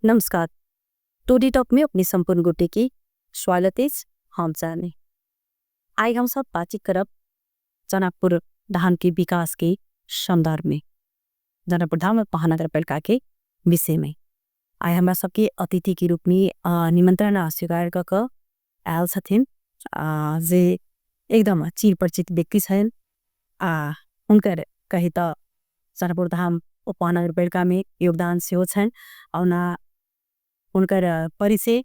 नमस्कार। Two D talk में अपनी संपूर्ण गुटे की स्वागत है। हम जाने आज हम सब बातचीत करब जनकपुर धाम के विकास के संदर्भ में, जनकपुर धाम महानगर पालिका के विषय में। आज हमारा सबके अतिथि के रूप में निमंत्रण स्वीकार कर आयल छथिन जे एकदम चिर परिचित व्यक्ति छन्। उनकर कही तो जनकपुर धाम उपमहानगर पालिका में योगदान से छन्। और उनकर परिचय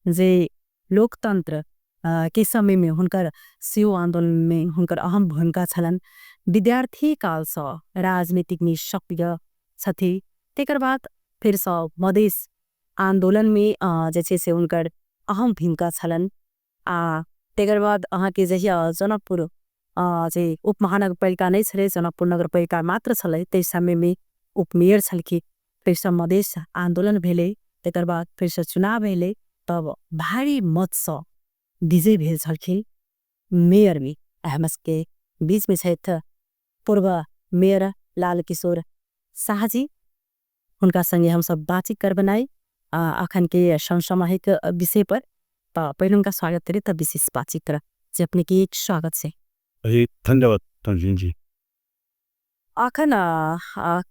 जे लोकतंत्र के समय में हुनकर सेवा आंदोलन में हुनकर अहम भूमिका छलन। विद्यार्थी काल से राजनीतिक में सक्रिय छथि। तेकर बाद फिर से मधेस आंदोलन में जैसे से उनकर अहम भूमिका छलन। तेकर बाद अहाँ के जहिया जनकपुर जे उपमहानगर पालिका नहीं छले, जनकपुर नगर पालिका मात्र छले, ते समय में उपमेयर छलखी। फिर से मधेस आंदोलन भेले, तेकर बाद फिर से चुनाव भेले, तब भारी मत से विजय भेल छलखी मेयर में। अहमद के बीच में छथ पूर्व मेयर लाल किशोर शाह जी। उनका संगे हम सब बातचीत कर बनाई अखन के समसामयिक विषय पर। पहले उनका स्वागत करें तब विशेष बातचीत कर जे अपने की स्वागत से। धन्यवाद तंजीन जी। अखन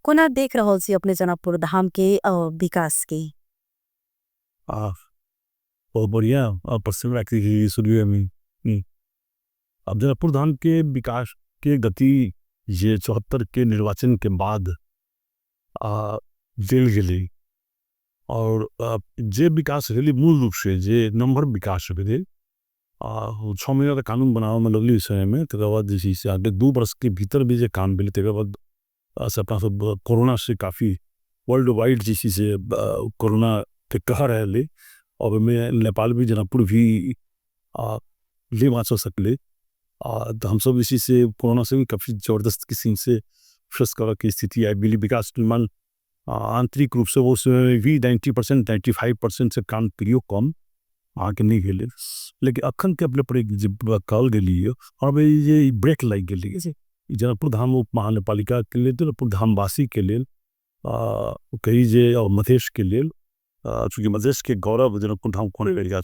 कोना देख रहा छी अपने जनकपुर धाम के विकास के? बहुत बढ़िया प्रश्न रखी सुनिए में। अब जनकपुर धाम के विकास के गति ये 74 के निर्वाचन के बाद दिल गेली। और जे विकास भेली मूल रूप से जे नंबर विकास भेले 6 महीना का कानून बनावा में लगली समय में। तक बाद जैसे आगे 2 वर्ष के भीतर भी जे काम भेले, तक बाद अपना सब कोरोना से काफ़ी वर्ल्ड वाइड जैसी से कोरोना के कह रहे। और में नेपाल भी जनकपुर भी ले बाँच सकले। तो हम सब इसी से कोरोना से भी काफ़ी ज़बरदस्त किस्म से फर्स्ट की स्थिति आई मिली। विकास निर्माण आंतरिक रूप से वो भी 90% 95% से काम करियो कम आके नहीं गेले। लेकिन अखन के अपने पर कल गेली और भाई ये ब्रेक लग गेली जनकपुर धाम उप महानगरपालिका के लिए, जनकपुर धामवासी के लिए, कही जे और मधेश के लिए, चूँकि मधेश के गौरव जनकपुर धाम खोने लग जा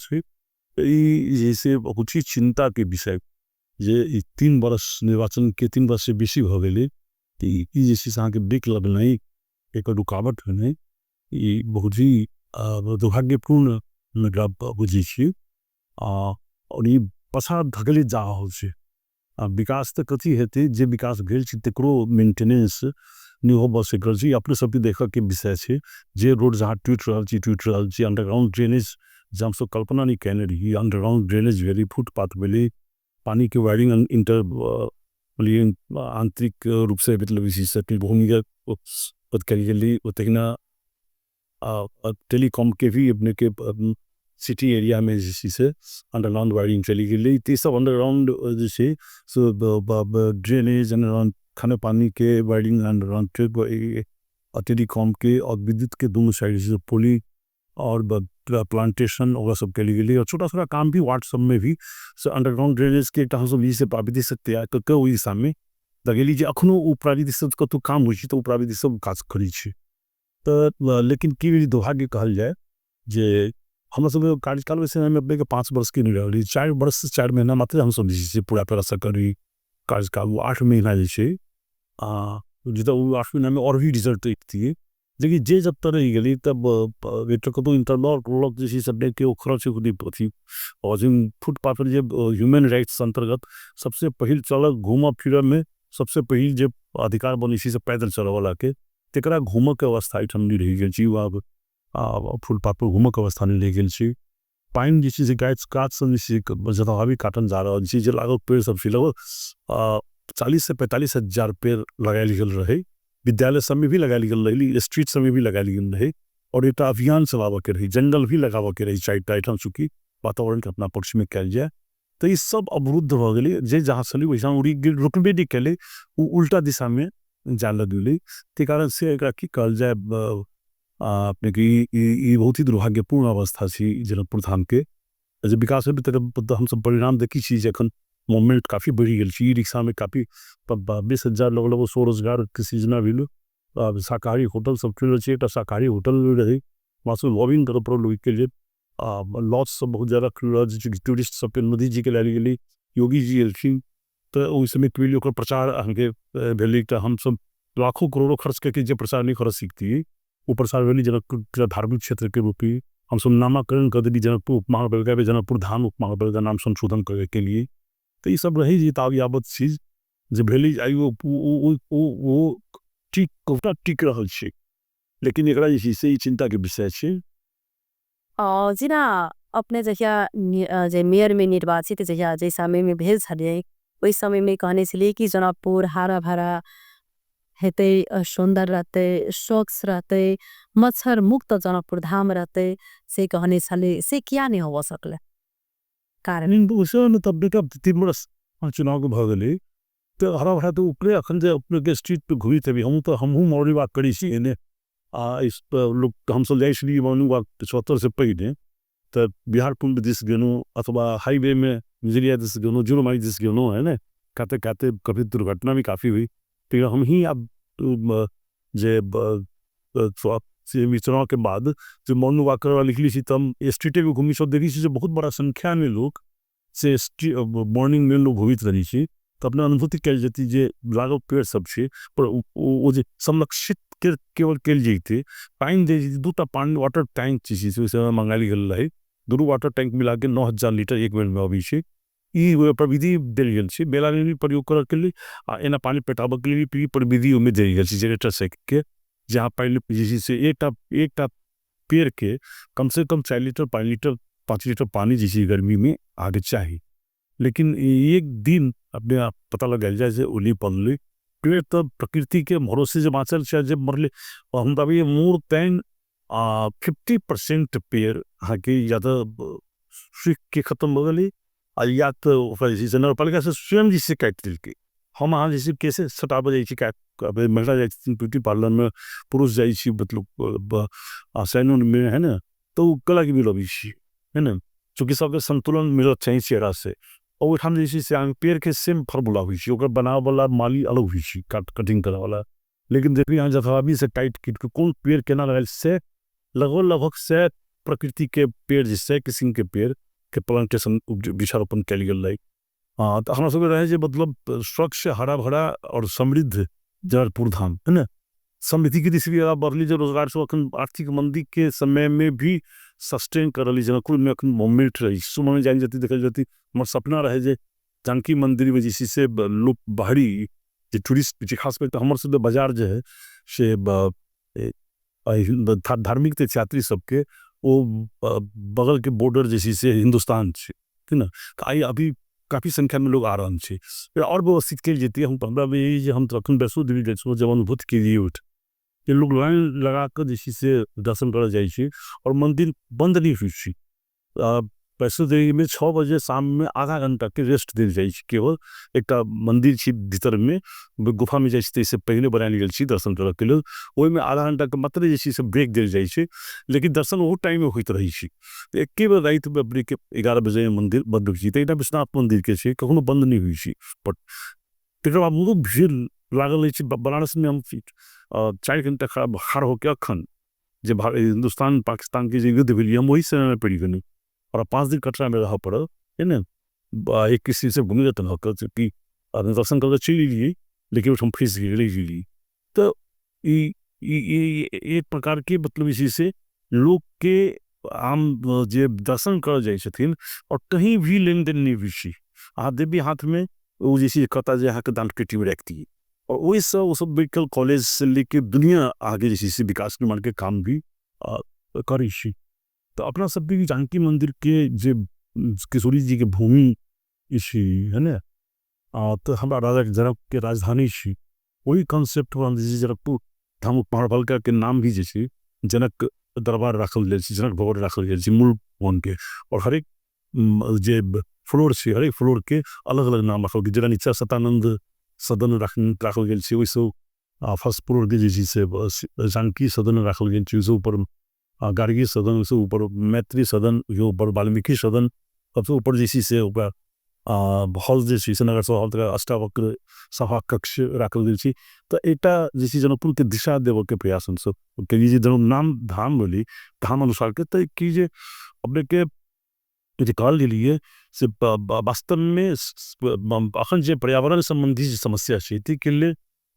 जैसे बहुत ही चिंता के विषय जे 3 वर्ष निर्वाचन के 3 वर्ष से बेसी हो गए। जैसे से के ब्रेक लगना एक रुकावट होने ये बहुत ही दुर्भाग्यपूर्ण बुझे। और ये पछा धकेले जा विकास तो कथी हेतु जे विकास भेल तकरो मेंटेनेंस नहीं हो सक। अपने सब देखा के विषय है जे रोड जहाँ टूट रहा अंडरग्राउंड ड्रेनेज जहाँ सब कल्पना नहीं कहने रही। अंडरग्राउंड ड्रेनेज भेली, फुटपाथ भेली, पानी के वायरिंग इंटर आंतरिक रूप से मतलब भूमिगत करी गई। तकना टेलीकॉम के भी अपने के सिटी एरिया में जैसी से अंडरग्राउंड वायरिंग चली गई। तो सब अंडरग्राउंड जैसे ड्रेनेज अंडरग्राउंड खाने पानी के वायरिंग अंडरग्राउंड टेलीकॉम के और विद्युत के दोनों साइड से पोली और प्लांटेशन और सब के लिए गई। और छोटा छोटा काम भी वार्ड सब में भी अंडरग्राउंड ड्रेनेज के से प्राविधिक सकते हैं सामने लगेली जे अखनो प्राविधिक सब कतु काम हुई तो प्राविधिक सब काज करी। तो लेकिन की दुर्भाग्य कहल जाए जे हम सब कार्यकाल में समय में अपने के 5 वर्ष की नहीं रही, 4 वर्ष से 4 महीना मात्र हम सब जैसे पूरा तरह से करी कार्यकाल। वो 8 महीना जैसे जितना वो 8 महीना में और भी रिजल्ट थी। लेकिन जे जब तक रही गई तब बेटर को तो इंटरलॉक जैसी सब के खर्च खुदी थी। और जिन फुटपाथ पर जब ह्यूमन राइट्स अंतर्गत सबसे पहल चल घूमा फिर में सबसे पहल जब अधिकार बनी से पैदल चल वाला के तकरा घूम के अवस्था नहीं रही गई। अब फुटपाथ पर घूम के अवस्था नहीं रह गई। पाइन जैसे गाछ काट सब जैसे जता भी काटन जा रहा जैसे लागल पेड़ सब लगभग 40 से 45 हज़ार पेड़ लगाए गल रहे। विद्यालय सब में भी लगाए गल रही, स्ट्रीट सब में भी लगाए गल रहे। और एक अभियान चलावा के रही, जंगल भी लगावा के रही चाइटा चूँकि वातावरण के अपना पक्ष में कल जाए। तो ये सब अवरुद्ध हो गए। जे जहाँ चली वैसा उड़ी रुकबे नहीं कैले, वो उल्टा दिशा में जान लगी। ते कारण से एक कहल जाए अपने की बहुत ही दुर्भाग्यपूर्ण अवस्था थी जनकपुर धाम के जब विकास हम सब परिणाम देखी चीज एखन मूवमेंट काफ़ी बढ़ी गई। रिक्शा में काफ़ी 20,000 लगभग स्वरोजगार के सीजना भी शाकाहारी होटल सब चल रहे। एक शाकाहारी होटल रहे वहाँ से लॉबिंग करऽ पड़ल ओहिके लेल लॉज सब बहुत ज़्यादा खुलल टूरिस्ट सबके मोदी जी के लेल गेलै योगी जी एलखिन तऽ ओहि समय के लिए ओकर प्रचार अहाँके भेलै तऽ हमसब लाखों करोड़ों खर्च करके जे प्रचार नहीं कर सकती वो प्रचार भेलै जनकपुर के धार्मिक क्षेत्र के रूप में हम सब नामाकरण कर देली जनकपुर उपमहानगरपालिका जनकपुर धाम उपमहानगरपालिका नाम संशोधन करे के लिए तो ये सब रही जी ताब यावत चीज जे भेलै आई वो ठीक रहल छै लेकिन एकरा जे छै से ई चिंता के विषय छै। जेना अपने जहिया जे मेयर में निर्वाचित जहिया जे समय में भेल छलिए ओहि समय में कहने छलिए कि जनकपुर हरा भरा हेतै सुंदर रहते स्वच्छ रहते मच्छर मुक्त जनकपुर धाम रहते से कहने छले से किया नहीं हो सकले कारण उसे तब बेटा 3 वर्ष चुनाव के भ गेलै तो हरा भरा तो ऊपरे अखन जे अपने के स्ट्रीट पे घुरी थे हमहू मौरी बात करी छी एने इस लोग हम सब जाइ छली मॉर्निंग वॉक 74 से पहले तो बिहार पुल दिस गेनो अथवा हाईवे में मिजरिया दिस गेनो जुर्माई दिस गेनो है ना कहते कहते कभी दुर्घटना भी काफ़ी हुई तो हम ही अब जे चुनाव के बाद जो मॉर्निंग वॉक करवा लिखली थी तब स्ट्रीटे में घूमी सब देखी जो बहुत बड़ा संख्या में लोग से मॉर्निंग में लोग घूमित रही थी तो अपना अनुभूति कल जाती जे लागल पेड़ सब छे पर वो जे संरक्षित केवल कल जाते पानी दे दूटा पानी वाटर टैंक चीज से मंगाली गल है दू वाटर टैंक मिला के 9000 लीटर एक बेर में अभी छे ई प्रविधि देल गेल छे बेला में भी प्रयोग कर के लिए एना पानी पेटाबे के लिए भी प्रविधि में देल गेल छे जनरेटर से के जहाँ पहले जैसे से एक पेड़ के कम से कम 4 लीटर 5 लीटर पानी जैसी गर्मी में आगे चाहिए लेकिन एक दिन अपने आप पता लग जाए जैसे ओली पड़ल पेड़ तो प्रकृति के भरोसे जब आचल जब मरले हम तभी मोर तैन 50% पेड़ हाँ के या तो सूख के खत्म हो गए या तो नगरपालिका से स्वयं जिससे काट दिल के हम हाँ जैसे कैसे सटाब जाए महिला जाए ब्यूटी पार्लर में पुरुष जाए मतलब सैलून में है ना तो कला की भी लबी है ना चूँकि सबके संतुलन मिलत चाहिए चेहरा से और हम जैसे से पेड़ के सेम फॉर्मूला हुई बनावे वाला माली अलग हुई कटिंग करे वाला लेकिन देखिए यहाँ जथावी से टाइट किट के कौन पेड़ केना लगाल से लगभग से प्रकृति के पेड़ जिससे किस्म के पेड़ के प्लांटेशन वृक्षारोपण कल गई हाँ तो हमारा सब रहे मतलब स्वच्छ हरा भरा और समृद्ध जनकपुर धाम है ना समृद्धि की दिशा भी बढ़ली जो रोजगार से अखन आर्थिक मंदी के समय में भी सस्टेन करली जनकपुर में अखन मोमेंट रही सुबह में जान जाती देखल जाती हमारे सपना रहे जे जानकी मंदिर में जैसे से लोग बाहरी जो टूरिस्ट खास कर हमारे सब बाजार जो है से धार्मिक यात्री सबके वो बगल के बॉर्डर जैसी से हिंदुस्तान है ना आई अभी काफ़ी संख्या में लोग आ रहे हैं और व्यवस्थित कल जाती है हम पंद्रह में हम तो अखन वैष्णो देवी जब अनुभूत के लिए उठ ये लोग लाइन लगा कर जैसे से दर्शन कर जाए और मंदिर बंद नहीं हुई वैष्णो देवी में 6 बजे शाम में आधा घंटा के रेस्ट दिल जाए केवल एक मंदिर भीतर में गुफा में जैसे इससे पहले बनायल गई दर्शन करे के लिए वही में आधा घंटा के मात्र जैसे से ब्रेक दिल जाए लेकिन दर्शन वो टाइम में होते रही एक बेर रात में ब्रेक 11 बजे मंदिर बंद हुई तो यहाँ विश्वनाथ मंदिर के कखनो बंद नहीं हुई बट तक बाद बहुत भीड़ लागल बनारस में हम 4 घंटा खड़ा होकर अखन जो हिंदुस्तान पाकिस्तान के युद्ध भेल हम वही समय में पड़ी गई और 5 दिन कटरा में रह पड़ा है ना एक किसी से घूम जाते ना कि दर्शन करके चली लिए लेकिन हम फंस गए तो एक प्रकार के मतलब इसी से लोग के आम जे दर्शन कर जाए और कहीं भी लेन देन नहीं हुई अहाँ देवी हाथ में वो जैसी कहता जो यहाँ के दान पेटी में रखती है और वही सब वो सब मेडिकल कॉलेज से लेके दुनिया आगे जैसे विकास निर्माण के काम भी करी तो अपना सब भी जानकी मंदिर के जे किशोरी जी के भूमि इसी है ना तो हमारा राजा जनक के राजधानी छी वही कॉन्सेप्ट जनकपुर धाम उपमहानगरपालिका के नाम भी जैसे जनक दरबार रखल जाए जनक भवन रखल जाए मूल भवन के और हर एक जे फ्लोर से हर एक फ्लोर के अलग अलग नाम रखल जरा नीचा सतानंद सदन रखल गया वही सब फर्स्ट फ्लोर के जैसे से जानकी सदन रखल गया ऊपर गार्गी सदन से ऊपर मैत्री सदन जो ऊपर वाल्मीकि सदन सबसे ऊपर जैसी से ऊपर हॉल जे छै से नगर सभा हॉल तक अष्टावक्र सभा कक्ष राखल गेल छै। तऽ एकटा जे छै जनकपुरके दिशा देबऽके प्रयास हमसब केलिए जे जब नाम धाम भेलै धाम अनुसारके तऽ कि जे अपनेके जे कहल गेलिए से वास्तवमे एखन जे पर्यावरण सम्बन्धी जे समस्या छै ताहिके लेल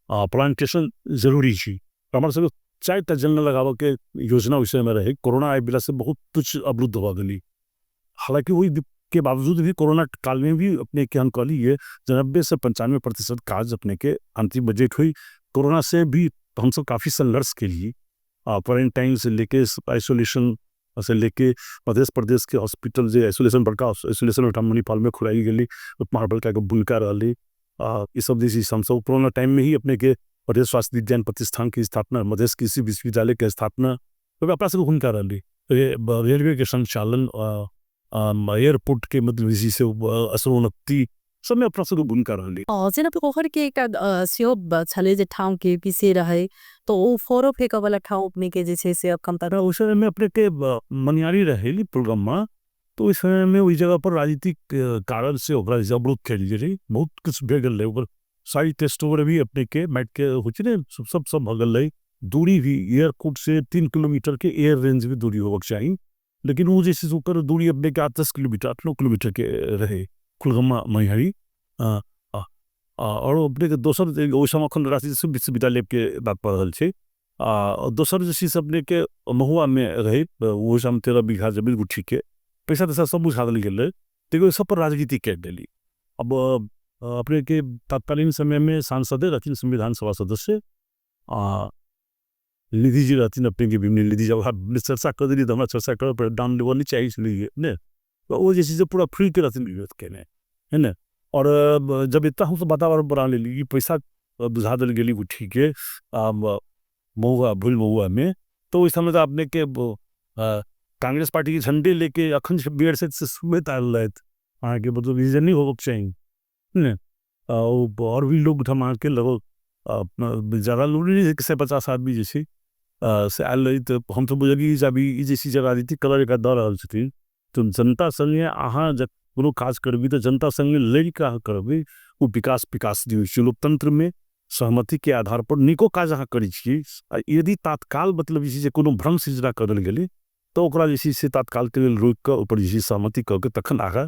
प्लांटेशन जरूरी छै। हमर सबके 4टा जंगल लगाबऽके योजना ओहि समयमे रहै, कोरोना आबि गेलासँ बहुत किछु अवरुद्ध भऽ गेलै। हालांकि ओहि के बावजूद भी कोरोना काल में भी अपने के हम कहलिए 90 से 95% काज अपने के अंतिम बजट हुई। कोरोना से भी हम सब काफ़ी संघर्ष के लिए क्वारंटाइन से लेके आइसोलेशन से लेके मध्य प्रदेश के हॉस्पिटल जे आइसोलेशन बड़का आइसोलेशन मणिपाल में खुलाई गेली मार्बल का भूमिका रही। ये सब जैसी हम सब कोरोना टाइम में ही अपने के प्रदेश स्वास्थ्य विज्ञान प्रतिष्ठान की स्थापना, मध्य कृषि विश्वविद्यालय के स्थापना तो अपना सबके भूमिका रही। रेलवे के संचालन, एयरपोर्ट के मतलब इसी से असरोन्नति सब में अपना सबके भूमिका रही। जेना पोखरके एकटा सेहो छलै जे ठाउँके विषय रहै तऽ ओ फोरो फेंकऽवला ठाउँ अपनेके जे छै से अब कमतर उस समय में अपने के मनियारी रहेली प्रोग्राम में, तो उस समय में वही जगह पर राजनीतिक कारण से ओकरा अवरुद्ध कर रही। बहुत कुछ भे गल रहे, सारी टेस्ट वगैरह भी अपने के मैट के हो सब भगल रही। दूरी भी एयरपोर्ट से 3 किलोमीटर के एयर रेंज भी दूरी होगा चाहिए, लेकिन वो जैसे ऊपर दूरी अपने के 10 किलोमीटर 8 किलोमीटर के रहे कुलगम्मा मनिहारी। और अपने के दोसर ओसम अखन राजनीति विश्वविद्यालय के बात पढ़ रहल छै। दोसर जे चीज अपने के महुआ में रहे वो हम 13 बीघा जमीन गुठी के पैसा तैसा सब बुझा दिल गेल, तो सब पर राजनीति कर दिली। अब अपने के तत्कालीन समय में सांसद रहती संविधान सभा सदस्य निधि जी रहती अपने के भी निधि जब चर्चा कर दिली तो हमारा चर्चा कर पर दाम लेवल नहीं चाहिए ने, तो वो जैसे पूरा फ्री के रहती विरोध के है ना। और जब इतना हम सब वातावरण बना ले ली पैसा बुझा दिल गेली गुठी के महुआ भूल महुआ में, तो इस समय तो आपने के कांग्रेस पार्टी के झंडे लेके अखन बेर से सुबह आए के मतलब रीजन नहीं हो चाहिए ने। और भी लोग उठा के लगो ज़्यादा लोग नहीं 150 आदमी जैसे से आयल रही, तो हम तो बुझलिए जब ई जैसी जब राजनीतिक कलर एक दऽ रहल छथिन तो जनता संगे अहाँ जब कोनो काज करबी तो जनता संगे लड़ के अहाँ करबी वो विकास नहीं। लोकतंत्र में सहमति के आधार पर निको काज अहाँ करै छी। यदि तात्काल मतलब जे कोनो भ्रम सृजना करल गेलै तो ओकरा जे से तात्काल के लेल रोक के ऊपर जे सहमति कऽ के तखन आगा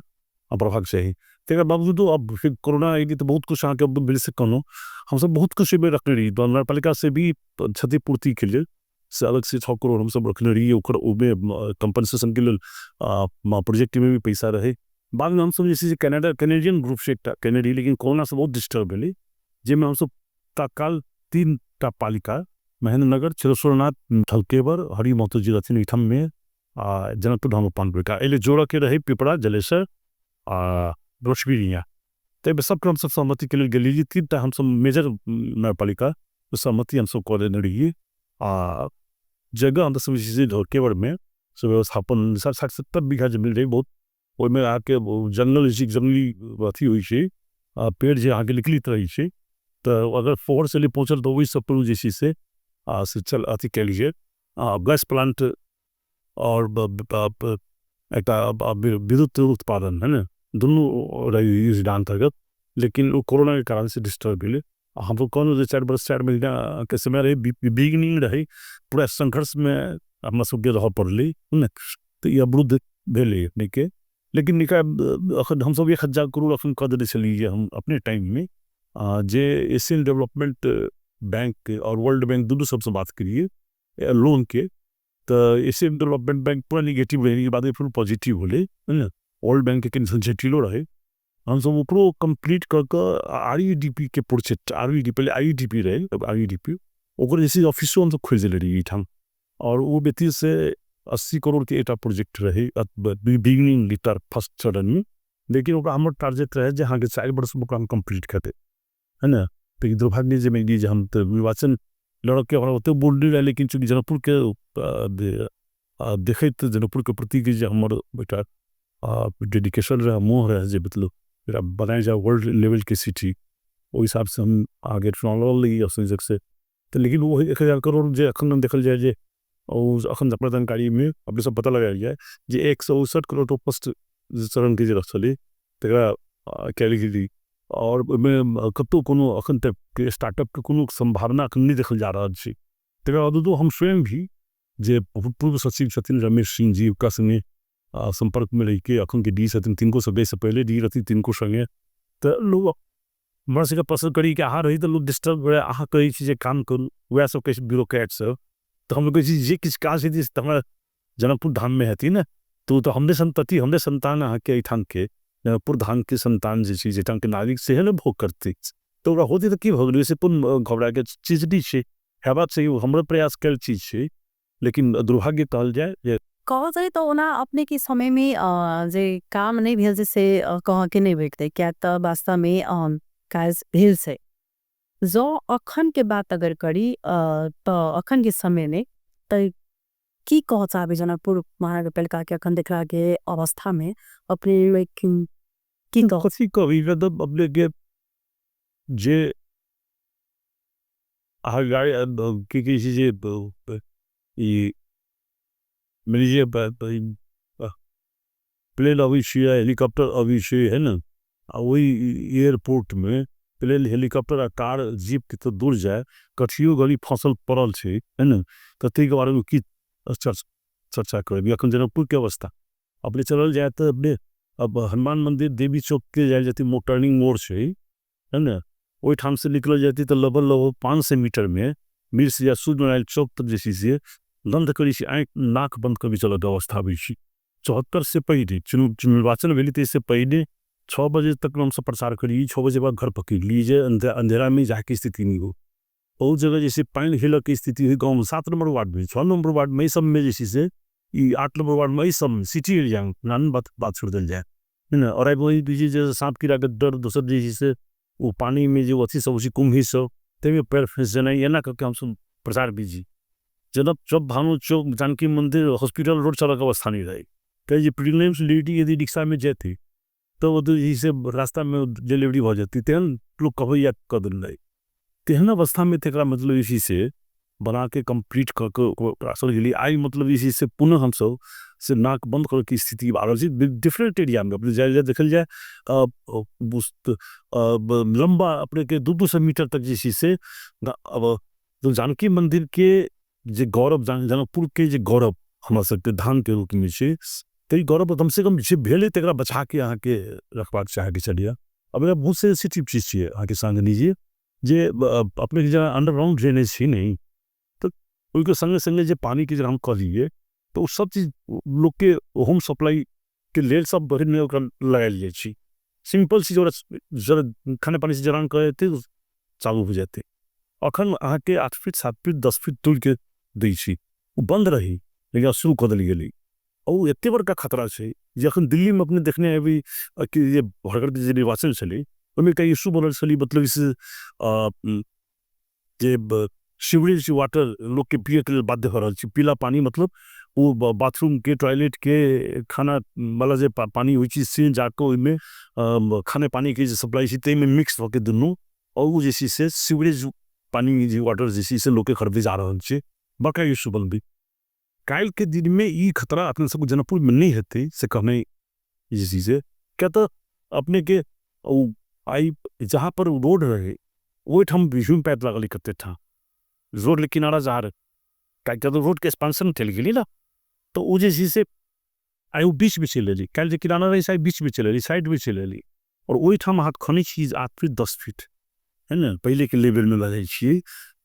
बढ़बाक चाही। तकर बावजूद अब फिर कोरोना आएगी तो बहुत कुछ अहाँके मिल से कहूँ हम सब बहुत कुछ रखने रही। तो नगर पालिका से भी क्षतिपूर्ति के लिए से अलग से 6 करोड़ हम सब रखने रही, कंपनसेशन के लिए प्रोजेक्ट में भी पैसा रहे। बाद में हम सब जैसे कैनेडियन ग्रुप से कैनेडी, लेकिन कोरोना से बहुत डिस्टर्ब भेलै, जिसमें हम सब तत्काल 3टा पालिका महेंद्र नगर, चिरसुरनाथ, थलकेवर, हरि महतो जी रहथिन ईठम में जनकपुर धाम पानपुर एले जोड़ के रहे पिपरा जलेसर रोशबिरिया। तो सब हम सब सहमति के लिए गेली 3टा हम सब मेजर नगर पालिका सहमति हम सब कर रही। जगह हम सब धकेवर में व्यवस्थापन 60-70 बीघा जमीन रही, बहुत में आके जंगल जंगली अथी हुई पेड़ जो आगे निकलित रही है, तो अगर फोर से पहुँचल तो वही सब पर जैसी से चल अथी कह लीजिए गैस प्लांट और विद्युत उत्पादन है ना, दोनों रही योजना अंतर्गत। लेकिन वो कोरोना के कारण से डिस्टर्ब मिले। हम लोग कौन 4 बरस 4 महीना के समय रही, बिगिनिंग रही, पूरा संघर्ष में अपना सबके रह पड़ल ना, तो ये अवरुद्ध भेले अपने के। लेकिन हम सब 1000 करोड़ अखन कह देने चलिए हम अपने टाइम में जे एशियन डेवलपमेंट बैंक और वर्ल्ड बैंक दोनों सबसे बात करिए लोन के, तो एशियन डेवलपमेंट बैंक पूरा निगेटिव रहे, बाद में फुल पॉजिटिव होले है ना। वर्ल्ड बैंक के सेंसिटिव रहे, हम सब ऊपरो कंप्लीट करके REDP के प्रोजेक्ट पहले IEDP रहे, अब REDP ओकर जैसे ऑफिसो हम सब खोज ले रही ठाम, और वो व्यतीत से 80 करोड़ के एक प्रोजेक्ट रहे बिगिनिंग लिटर फर्स्ट चरण में। लेकिन हमारे टारगेट रहे जे हाँ के 4 वर्ष में हम कंप्लीट करते है ना। तो दुर्भाग्य जे में जे हम तो निर्वाचन लड़के होते बोल नहीं रहे, लेकिन चूँकि जनकपुर के देखे तो जनकपुर के प्रति के हमारे बेटा डेडिकेशन रहा, मोह रहा, जे मतलब बनाए जाए वर्ल्ड लेवल के सिटी, वो हिसाब से हम आगे चुनाव लड़ी असंजक से। तो लेकिन वो 1000 करोड़ जो अखन देखल जाए जे और अखन प्रदानकारी में अपने सब पता लगाया जाए जे 169 करोड़ तो फर्स्ट चरण के रखली, तक कैलिगरी और ओहिमे कतहु कोनो एखन तक के स्टार्टअपके कोनो संभावना एखन नहि देखल जा रहल छै। तकर बाद हम स्वयं भी जे पूर्व सचिव छथिन रमेश सिंह जी ओकरा संगे संपर्कमे रहिके एखन के डी छथिन तिनको बेसँ पहिले डी रहथिन तिनको संगे तऽ लोग हमरा सबके पसंद करी कि अहाँ रही तऽ लोग डिस्टर्ब हुए अहाँ कहै छी जे काम करू वएह सब कहै छै ब्यूरोक्रेट सब तऽ हम लोग कहै छी जे किछु काज हेतै तऽ हमरा जनकपुर धाममे हेतै ने तऽ हमरे संतति हमरे संतान अहाँके एहिठामके जनकपुर धामके संतान जे छै एहिठामके नागरिक सेहे ने भोग करतै तऽ ओकरा होतै तऽ की भऽ गेलै ओहिसँ कोन घबराके चीज नहि छै हेबाक चाही हमरो प्रयास कयल चीज छै लेकिन दुर्भाग्य कहल जाए जे कहल जाए तो ओना अपने के समय में जे काम नहीं भेल जैसे कह के नहीं भेटते क्या तो वास्तव में काज भेल से जो अखन के बात अगर करी तो अखन के समय में तो की कह चाहबे जनकपुर महानगरपालिका के अखन देखला के अवस्था में अपने की कह कथी कही मतलब अपने के जे अहाँ गाड़ी की कहै छै जे ई मेरी जे प्लेन अभी छै हेलीकॉप्टर अभी छै है ना वही एयरपोर्ट में प्लेन हेलीकॉप्टर आ कार जीप के तो दूर जाए कठियो गली फसल पड़ल छै है ना तो ताहिके बारे में की चर्चा करबी अखन जनकपुर के अवस्था अपने चलल जाए तो अपने अब हनुमान मंदिर देवी चौक के जाए जती टर्निंग मोड़ छै है ना ओहिठाम से निकल जाती तो लगभग 500 मीटर में मिर्च या सूर्यनारायण चौक तक जैसी से बंद करी छी आँख नाक बंद कर चलत अवस्था होइ छी 74 से पहले निर्वाचन भेली तो इससे पहले 6 बजे तक हम सब प्रचार करी 6 बजे बाद घर पकड़ लीजिए अंधेरा में जाके स्थिति नहीं हो बहुत जगह जैसे पानी हिलक की स्थिति हुई गाँव में 7 नंबर वार्ड में 6 नंबर वार्ड में सब में जैसे से 8 नंबर वार्ड में सब सिटी एरिया में नान बात छोड़ दिल जाए है ना और वही दीजिए जैसे सांप कीड़ा के डर दोसर जैसे से वो पानी में जो अच्छी सब उसी कुम्भी सब तेमें पैर फंस जाना एना करके हम सब प्रचार बीजी जब जब भानु चौक जानकी मंदिर हॉस्पिटल रोड चलक अवस्था नहीं रही कहीं प्रीलिम्स लेडी यदि रिक्शा में जाती तो वो तो से रास्ता में डिलीवरी हो जाती तेहन लोग कहो या कदम नहीं तेहन अवस्था में तक मतलब इसी से बना के कंप्लीट करके आई मतलब इसी से पुनः हम सब से नाक बंद कर की स्थिति आ रही डिफरेंट एरिया में अपने जाए देखल जाए लंबा अपने के 200 मीटर तक जैसी से अब तो जानकी मंदिर के जे गौरव जनकपुर के जे गौरव हमरा सबके धाम के रूप में छै तई गौरव कम से कम जे भेले तकरा बचा के अहाँ के रखबाक चाहे के चलिए अब बहुत सेंसिटिव चीज छै अहाँ के संग लीजिए जे अपने के अंडरग्राउंड ड्रेनेज छै नहीं तो ओके संगे संगे जे पानी के हम कह लिए तो सब चीज लोग के होम सप्लाई के लेल सब भरि में लगायल जाए छी सिंपल चीज जरा खाने पानी से जरान करे थे चालू हो जाते अखन अहाँ के 8 फीट 7 फीट 10 फीट दूर के दै छी वो बंद रही लेकिन शुरू कर दिल गेली और एते बड़का खतरा छै जे अखन दिल्ली में अपने देखने अभी कि ये भड़कर जे निर्वाचन चले ओहिमे कई इशू बनल छली मतलब इस जे सीवरेज वाटर लोग के पिए के बाध्य हो रहा पीला पानी मतलब वो बाथरूम के टॉयलेट के खाना वाला जे पानी हुई चीज से जाकर ओहिमे खाने पानी के सप्लाई से में मिक्स होकर दुनू और वो जैसी से सीवरेज पानी जी वाटर जैसी से लोग के खरीदे जा रहा है बड़का इशू बन भी काल के दिन में ये खतरा अपने सब जनकपुर में नहीं होते से कहने जैसी से क्या तो अपने के आई जहाँ पर रोड रहे वो हम विज्यूम पैद लगल करते था रोड के किनारा जा रहे क्या तो रोड के एक्सपांशन चल गई ना तो वो जैसी से आई वो बीच में चले ली कल किनारा रही साइड बीच में चले ली साइड में चले ली और वही ठाम हाथ खनी चीज 8 फीट 10 फीट है ना पहले के लेवल में बढ़े छे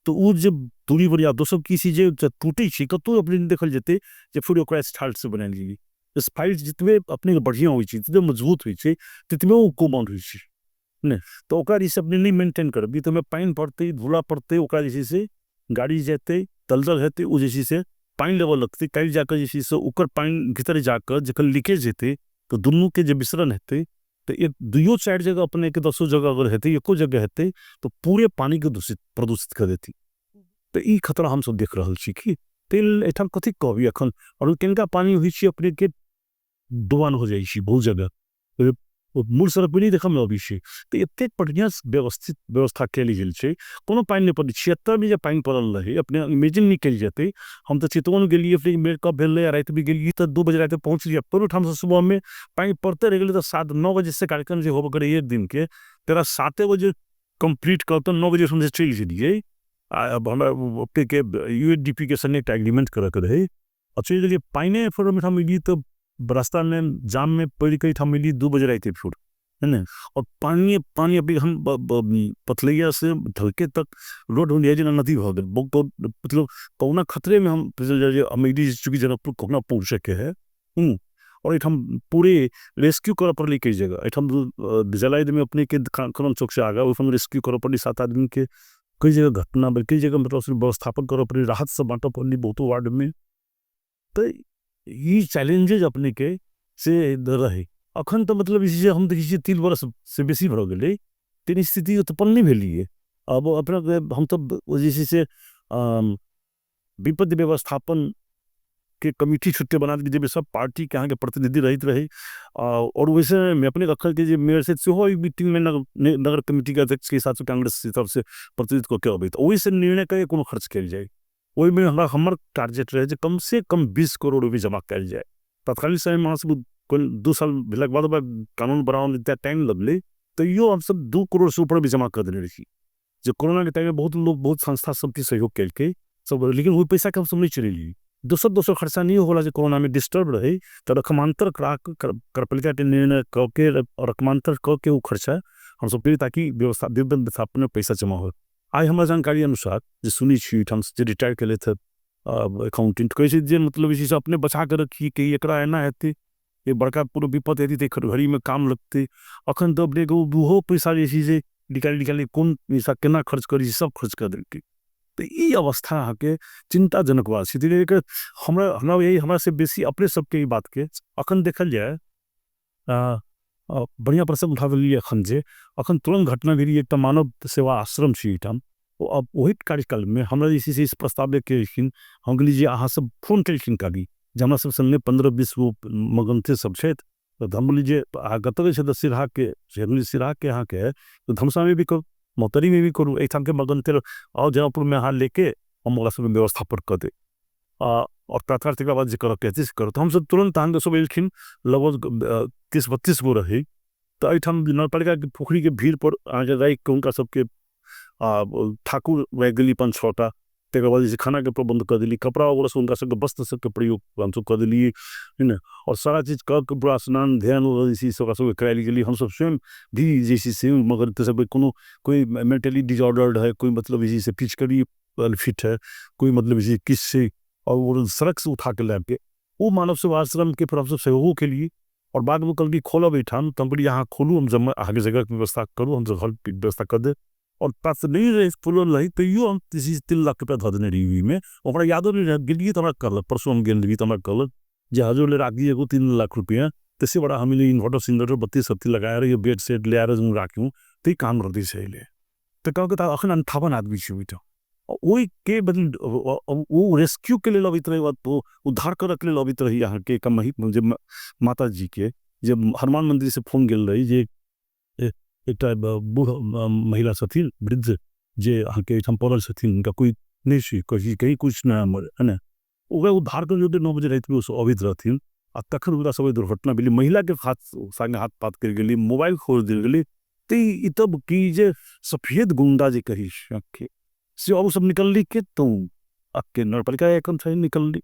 तो वो जब दूरी पर या दोसर किसी जे टूटे छे कतो अपने देखल जेते जे फिर ओकरा स्टार्ट से बनाएल गेली स्पाइट जितने अपने बढ़िया होई छे जितने मजबूत होई छे तितने वो कोमन होई छे ने तो ओकरा इस अपने नहीं मेंटेन करबी तो में पानी पड़ते धूला पड़ते ओकरा जैसे से गाड़ी जेते दलदल हेते वो जैसे से पानी लेवल लगते कल जाकर जैसे से ओकर पानी भीतर जाकर जखन लीकेज हेते तो दोनों के जो मिश्रण हेते तो एक दुइयो 4 जगह अपने के 10 जगह अगर हेते एको जगह हेते तो पूरे पानी के प्रदूषित कर देती तो ई खतरा हम सब देख रहल छी कि तेल एठाम कथी कहबी अखन और केनका पानी होई छी अपने के डुबान हो जाई छी बहुत जगह मूल सड़क पर नहीं देखा मैं अभी से तो एतेक बढ़िया व्यवस्थित व्यवस्था कल गेल छै कोनो पानी नहीं पड़े 76 में जब पानी पड़ल रहे अपने इमेजिन नहीं कल जाते हम तो चितवन गेलिए फिर मेरे कब भेल रात भी गेलिए तो 2 बजे रात पहुँच लिया पर ठाम से सुबह में पानी पड़ते रह गए तो 7-9 बजे से कार्यक्रम जो होबे करे एक दिन के तेरा 7 बजे कंप्लीट कर तो 9 बजे समझे चल गेलिए अब हमारा के यूएनडीपी के संग एक एग्रीमेंट कर रहे अच्छे जगह पानी फिर हम मिली तो रास्ता में जाम में पड़ गई था मिली 2 बजे रहते फिर है ना और पानी पानी अभी हम पथलैया से ढलके तक रोड नदी हो गए बहुत मतलब कौना खतरे में हम अमेरी चूंकि जनकपुर कौना पहुँच सके है और एक हम पूरे रेस्क्यू कर पड़े कई जगह एक हम जलाइद में अपने के खनन चौक से आ गया हम रेस्क्यू कर पड़ी 7 आदमी के कई जगह घटना कई जगह मतलब व्यवस्थापन कर पड़ी राहत से बांटा पड़ी बहुत वार्ड में तो ये चैलेंजेज अपने के से रहे अखन तो मतलब इसी से हम देखिए 3 वर्ष से बेसी भर गए तीन स्थिति उत्पन्न नहीं भेलिए अब अपना हम तो जैसे से विपत्ति व्यवस्थापन के कमेटी छुट्टे बना दी जब सब पार्टी के यहाँ के प्रतिनिधि रहित रहे और वैसे मैं अपने रखल के जो मेयर से हो मीटिंग में नगर कमेटी के अध्यक्ष के हिसाब से कांग्रेस की तरफ से प्रतिनिधित्व को क्या हो तो वही से निर्णय का कोनो खर्च कल जाए वही में हमार टारगेट रहे कम से कम 20 करोड़ रुपये जमा कल जाए तत्कालीन समय में से 2 साल भेल बाद कानून बनाने इतना टाइम लगले तो यो हम सब 2 करोड़ से ऊपर भी जमा कर देने रही जो कोरोना के टाइम में बहुत लोग बहुत संस्था सबके सहयोग करके सब लेकिन वही पैसा के हम सब नहीं चले ली दोसर खर्चा नहीं होला जो कोरोना में डिस्टर्ब रहे तो रकमांतर करपालिका के निर्णय करके रकमांतर करके वो खर्चा हम सब ताकि व्यवस्थापन में पैसा जमा हो आज हमारा जानकारी अनुसार जो सुनी छी हम जो रिटायर कर थे अकाउंटेंट कैसे जे मतलब इसी से अपने बचा कर रखी कि एकरा एना हेते ये बड़का पूरा विपद हेती तो घड़ी में काम लगते अखन तो अपने वो पैसा जैसी से निकाली कौन पैसा केना खर्च करी सब खर्च कर देती तो ये अवस्था के चिंताजनक बात है हमरा यही हमरा से बेसी अपने सबके बात के अखन देखल जाए बढ़िया प्रसंग उठा दिलिए अखन जे अखन तुरंत घटना भेली एक मानव सेवा आश्रम अब वही कार्यकाल में हमरा जैसे से इस प्रस्ताव लेके हम कहली अहाँ सब फोन कलखिन काली जे हमरा सब संगे 15-20 गो मगन थे सब छे तो हम बोली कतऽ छै सिराहा के अहाँ के तो धमसा में भी करू मोतरी में भी करू एक के मगन थे और जनकपुर में अहाँ लेके हम सब व्यवस्थापन कर दे और तत्काल बाद जो कहते करो तो हम सब तुरंत अहाँ सब एलखिन लगभग 30-32 गो रहे तो अठाम नगरपालिका के पोखरी के भीड़ पर अहाँ राखि के उनका सबके ठाकुर रह गली 5-6टा तक बाद जैसे खाना के प्रबंध कर दिली कपड़ा वगैरह से उनका सबके वस्त्र सबके प्रयोग हम सब कर दिलिए है ना और सारा चीज़ कर के पूरा स्नान ध्यान जैसी सब कराई गेली हम सब स्वयं भी जैसी से मगर तो सब कोई मेंटली डिजॉर्डर्ड है कोई मतलब इसी से फिजिकली फिट है कोई मतलब इसी किस से और वो सड़क से उठा के ला के वो मानव सेवा आश्रम के फिर हम सब सहयोग के लिए और बाद में कल की खोला बैठा कंपनी यहाँ खोलू हम जब आगे जगह की व्यवस्था करूँ हम घर की व्यवस्था कर दे और पास नहीं रहे फुल रही तो यो हम 3 लाख रुपया धऽ देने रही में ओकरा यादो नहीं रह गेलिए तो हमारा करल परसों हम गेल रही तो हमारा करल जे हजूर ले राखी एगो 3 लाख रुपया तैसे बड़ा हमें इन्वर्टर सिंवर्टर 32-37 लगाया रही बेड सेट ले आर राखूँ तो काम रहती से तो कहो अखन 58 आदमी छे तो वही के बदल वो रेस्क्यू के लिए अबित रही वो उद्धार करे के लिए अबित रही यहाँ के कम माता जी के जब हनुमान मंदिर से फोन गेल रही जे एक बूढ़ महिला छथिन वृद्ध जे अहाँ के पड़ल छथिन उनका कोई नहीं सी कहीं कुछ ना है ना वह उद्धार कर जो 9 बजे रात में अबित रहथिन आ तखन उनका सब दुर्घटना भेली महिला के संगे हाथ पात कर गेली मोबाइल खोल दिल गेली तो ई तब की जे सफेद गुंडा जे कही से अब सब निकलली के तुम आपके नगरपालिका एखन से निकलली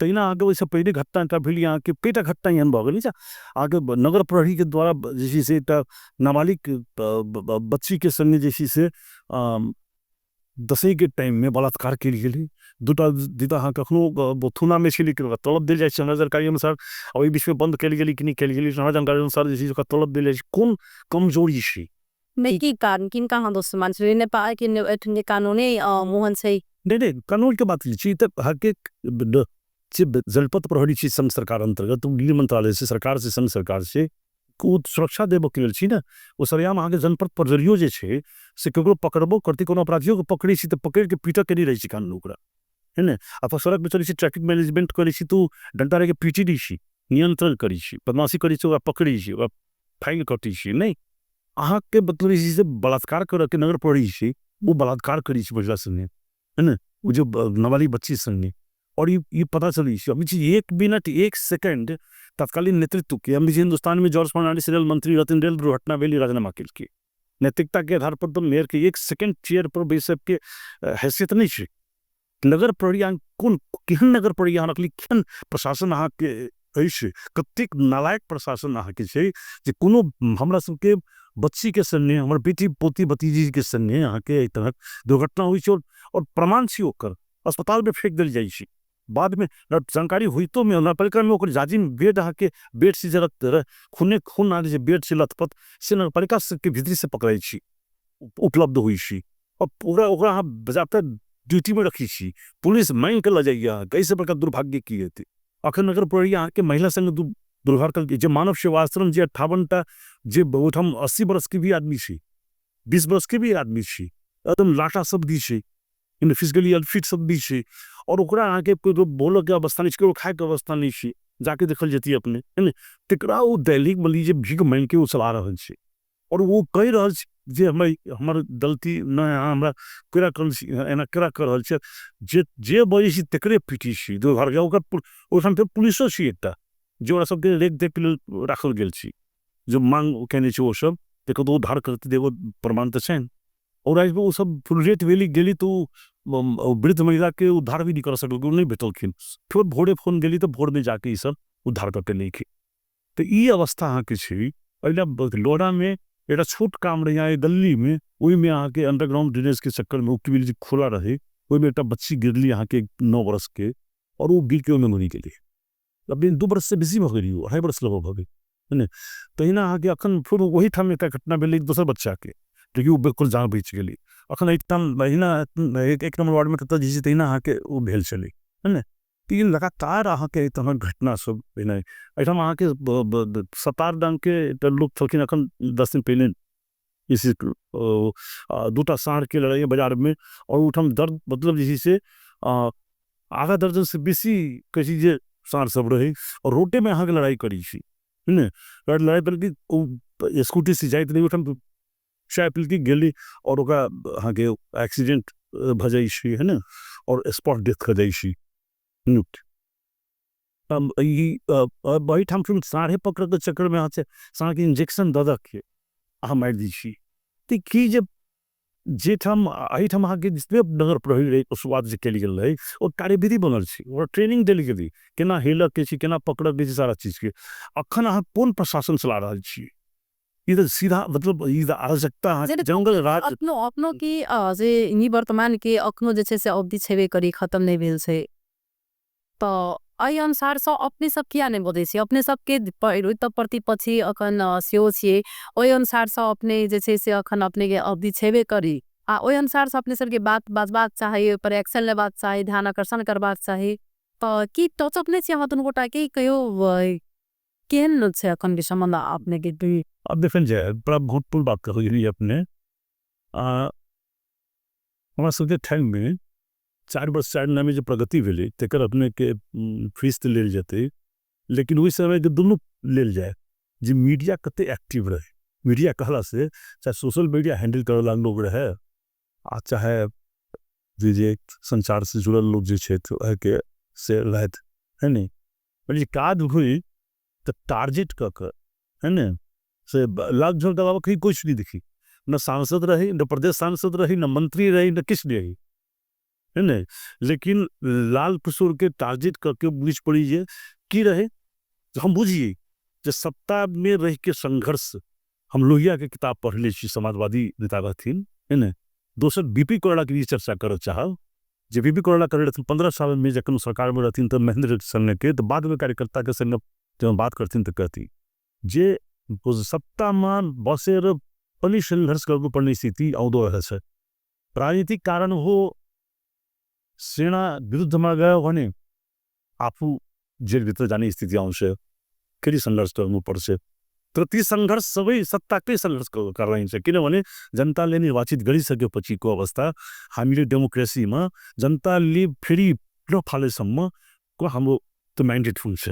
तहिना आगे वैसे पहले घटना भेली यहाँ के कईटा घटना यहाँ भऽ गेल आगे नगर प्रहरी के द्वारा जैसे से नाबालिग बच्ची के संगे जैसे से दसई के टाइम में बलात्कार कल गेली दूटा दीदा हाँ कखनो थुना में छली तलब दिल जाए हमरा जानकारी अनुसार अब बीच में बंद कल गेली कि नहीं कल गेली हमरा जानकारी अनुसार जैसे तलब दिल जाए कौन कमजोरी छी नहीं की कान किन का हाँ दोस्त मानसरी ने पा कि कानूनी मोहन से नहीं कानून के बात लीजिए तक हर जनपद प्रहरी चीज संघ सरकार अंतर्गत गृह मंत्रालय से सरकार से संघ सरकार से सुरक्षा देव के लेल छी ना वो सरियाम अहाँ के जनपद प्रहरियो जे छे से ककरो पकड़बो करती कोनो अपराधियों को पकड़ी छी तो पकड़ के पीटक के नहीं रही छी कानून ओकरा है ना आप सड़क पे चली छी ट्रैफिक मैनेजमेंट करी छी तो डंडा रे के पीटी दी छी नियंत्रण करी छी बदमाशी करी छी पकड़ी छी फाइन कटी छी नहीं अहाँ के मतलब इसी से बलात्कार कर के नगर पड़ी छी वो बलात्कार करी छी महिला संगे है ना वो जो नाबालिग बच्ची संगे और ये पता चली छी अभी एक मिनट एक सेकंड तत्कालीन नेतृत्व के अभी हिंदुस्तान में जॉर्ज फर्नांडिस रेल मंत्री रहते रेल दुर्घटना वेली राजीनामा के नैतिकता के आधार पर तो मेयर के एक सेकंड चेयर पर बैस के हैसियत नहीं छे नगर प्रहरी कौन केहन नगर प्रहरी अहाँ रखली केहन प्रशासन अहाँ के अछि कतेक नालायक प्रशासन अहाँ के छै जे कोनो हमरा सबके बच्ची के संगे हमर बेटी पोती भतीजी के संगे अहाँ के तरह दुर्घटना हुई छै और प्रमाण छी ओकर अस्पताल में फेंक देल जाइ छै बाद में जानकारी हुई तो में नगरपालिका में ओकर जाजी में बेड अहाँ के बेड से जरक खूने खून आदि जे बेड से लथपथ से नगरपालिका के भीतरी से पकड़ाई छी उपलब्ध हुई छी और पूरा ओकरा अहाँ बजाबता ड्यूटी में रखी छी पुलिस मांग के ल जाइए कैसे प्रकार दुर्भाग्य की हेतै अखन नगर प्रहरी अहाँ के महिला संग दुर्व्यवहार कर जे मानव सेवा आश्रम जे 58टा जे ओठाम 80 बरस के भी आदमी छी 20 बरस के भी आदमी छी एकदम लाटा सब भी छी इन फिजिकली अनफिट सब भी छी और ओकरा अहाँ के कोई बोलो के अवस्था नहीं छै खाए के अवस्था नहीं छी जाके देखल जेती अपने है ने तकरा वो दैनिक मली जे भीख मांग के वो चला रहल छै और वो कह रहल छै जे हमर गलती न हमरा केरा कर एना केरा कर रहल छै जे बजे छी तकरे पीटी छी दो घर ओकर ओठाम फेर पुलिसो छी एकटा जे ओकरा सबके रेख देख के राखल गेल छी जो मांग केने छै वो सब तकर तो उद्धार करते देव प्रमाण तो छै और आज वो सब फुलरेट वेली गेली तो वृद्ध महिला के उद्धार भी नहीं कर सकल नहीं भेटलखिन फिर भोरे फोन गेली तो भोर में जाके सब उद्धार करके लेके तो ये अवस्था अहाँ के छै पहले लोड़ा में एक छोट काम रहे दिल्ली में वही में अहाँ के अंडरग्राउंड ड्रेनेज के चक्कर में ट्यूबवेल खोला रहे वही में एक बच्ची गिरली अहाँ के 9 बरस के और वो गिर के मरी गेली अभी 2 बरस से बेसी भ गेली 2.5 बरस लगभग भ गेल तहिना अहाँ के अखन फिर वही ठाम एक घटना भेल दोसर बच्चा के लेकिन वो बिल्कुल जान बच गेली अखन एक महीना एक नंबर वार्ड में कत जे तहिना अहाँ के वो भेल चली है ना तीन लगातार अहाँ के तरह घटना सब एठाम अहाँ के सतार डांग के लोग थलखिन अखन 10 दिन पहले इसी 2टा साँढ़ के लड़ाई बाजार में और उठाम दर्द मतलब जे से आधा दर्जन से बेसी कही जे साँढ़ सब रहे और रोडे में अहाँ के लड़ाई करी छी है ना लड़ाई बल्कि स्कूटी से जाइत रही उठाम चाय पी के गेली और ओकरा अहाँ के एक्सीडेंट भ जाइ छी है ना और स्पॉट डेथ कर जाइ छी वही ठाम फिर साँढ़े पकड़ के चक्कर में से साँढ़ के इंजेक्शन दऽ के अहाँ मारि दी छी तो कि जे ठाम एहिठाम अहाँ के जितने नगर प्रहरी रहे शुरुआत जे कल गेल रहे और कार्यविधि बनल छै और ट्रेनिंग देल गेली केना हेलऽ के छै केना पकड़ऽ के छै सारा चीज के अखन अहाँ कोन प्रशासन चला रहल छी ई तो सीधा मतलब ई अराजकता जंगल राज अपनो की जे वर्तमान के अखनो जे छै से अवधि छेबे करी खत्म नहीं भेल छै तो अई अनुसार से अपने सब किया नहीं बोले छी अपने सब के प्रति पछि अखन सेहो छिए ओई अनुसार से अपने जे छै से अखन अपने के अवधि छेबे करी आ ओई अनुसार से अपने सब के बात बाजबाक चाहिए पर एक्शन लेबाक चाहिए ध्यान आकर्षण करबाक चाहिए तो की टच अपने छी हम दुनू गोटा के कहियो केहन छै अखन के संबंध अपने के दुई अब देखल जाए बड़ा महत्वपूर्ण बात कर रही अपने हमारा सबके टाइम में 4 वर्ष 4 महीना में जो प्रगति भेले तकर अपने के फीस तो लेल जाते लेकिन वही समय के दोनों लेल जाए जी मीडिया कते एक्टिव रहे मीडिया कहला से चाहे सोशल मीडिया हैंडल करे वाला लोग रहे आ चाहे जे संचार से जुड़ल लोग जे छे के से रहत है नहीं मतलब काज हुई तो टारगेट कर है ना से लाख झोल दबाव कहीं कुछ नहीं दिखी न सांसद रही न प्रदेश सांसद रही न मंत्री रही न किस रही है ना लेकिन लाल किशोर के टारगेट करके बुझ पड़ी जे की रहे हम बुझिए जो सत्ता में रह के संघर्ष हम लोहिया के किताब पढ़ ले समाजवादी नेता रहथिन है ना दोसर बीपी कोरोना के चर्चा कर चाहब जे बीपी कोरोना करे रहथिन 15 साल में जखन सरकार में रहथिन तो महेंद्र संघ के तो बाद में कार्यकर्ता के संग जब बात करथिन तो कहती जे सत्ता में बसेर पनि संघर्ष गर्नु पर्ने स्थिति आउँदो रहेछ राजनीतिक कारण हो सेना विरुद्धमा गयो भने आफू जेलभित्र जाने स्थिति आउँछ फेरि सङ्घर्ष गर्नुपर्छ तर ती सङ्घर्ष सबै सत्ताकै सङ्घर्ष गरिन्छ किनभने जनताले निर्वाचित गरिसकेपछिको अवस्था हामीले डेमोक्रेसीमा जनताले फेरि फालेसम्मको हाम्रो त्यो म्यान्डेट हुन्छ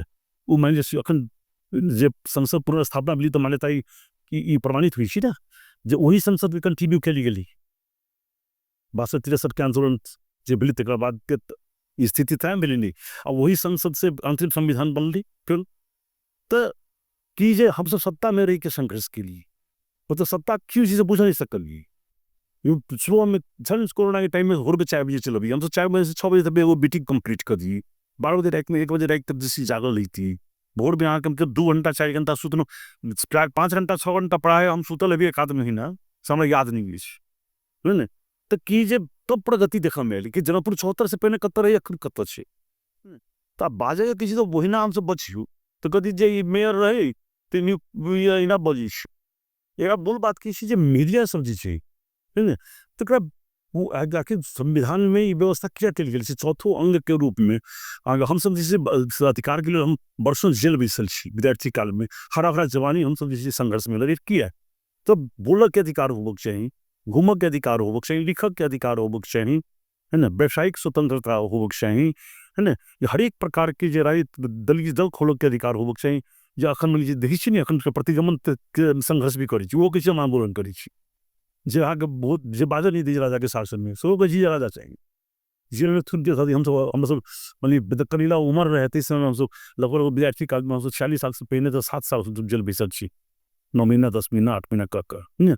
ऊ म्यान्डेट अखन जे संसद पुनर्स्थापना भेली तऽ मान्यता कि ई प्रमाणित हुई ना जे वही संसद में कंटिन्यू कली गेली 62-63 के आंदोलन जे भेली तकर बाद के स्थिति तय भेली नहीं आ वही संसद से अंतरिम संविधान बनली फिर तो कि जे हम सब सत्ता में रह के संघर्ष के लिए मतलब सत्ता क्यों चीज़ बुझ नहीं सकली शुरू में कोरोना के टाइम में हो 4 बजे चल हम तो 4 बजे से 6 बजे तक वो मीटिंग कंप्लीट कर दी 12 बजे रात में 1 बजे रात तक जिसकी जागल रही थी भोर में आके मतलब 2 घंटा 4 घंटा सुतनो 5 घंटा 6 घंटा पढ़ाए हम सुतल अभी 1 महीना हमरा याद नहीं है ना तो कि जे तो प्रगति देखा मिली कि जनकपुर 74 से पहले कत्तर रही अखन कत्तर छे तो बाजे किसी तो वही नाम से बचियो तो कदी जे मेयर रहे तो इना बजिश एक बोल बात की जे मीडिया सब जे छे है ना तो वो आखिर संविधान में ये व्यवस्था क्या कल गई चौथो अंग के रूप में हम सब जैसे अधिकार के लिए हम वर्षों जेल बैसल विद्यार्थी काल में हरा भरा जवानी हम सब जैसे संघर्ष में लड़े किया तो बोल के अधिकार होबक चाहिए घूमक के अधिकार होबक चाहिए लिखक के अधिकार होबक चाहिए है ना व्यावसायिक स्वतंत्रता होबक चाहिए है ना हर एक प्रकार के जो दलीय दल खोलक के अधिकार होबक चाहिए जो अखन देखी अखन प्रतिगमन के संघर्ष भी करी वो किसी आंदोलन करी जे आगे बहुत जे बाजा नहीं दी राजा के शासन में सो बजी राजा चाहिए जेल में थुन के साथ हम सब मतलब कलीला उम्र रहते समय हम सब लगभग विद्यार्थी काल में हम 46 साल से पहले तो 7 साल से जेल बैसल 9 महीना 10 महीना 8 महीना कर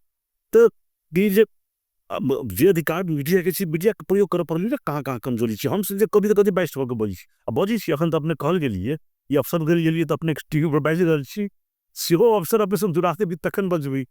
तो जे अधिकार मीडिया के मीडिया के प्रयोग कर पड़ल कहाँ कमजोरी हम से कभी तो कभी बाइस्ट होकर बजी अखन तो अपने कहल गेलिए ये अवसर दिल तो अपने टीवी पर बाजि रहल सेहो अवसर अपने सब जुड़ाते भी तखन बजबी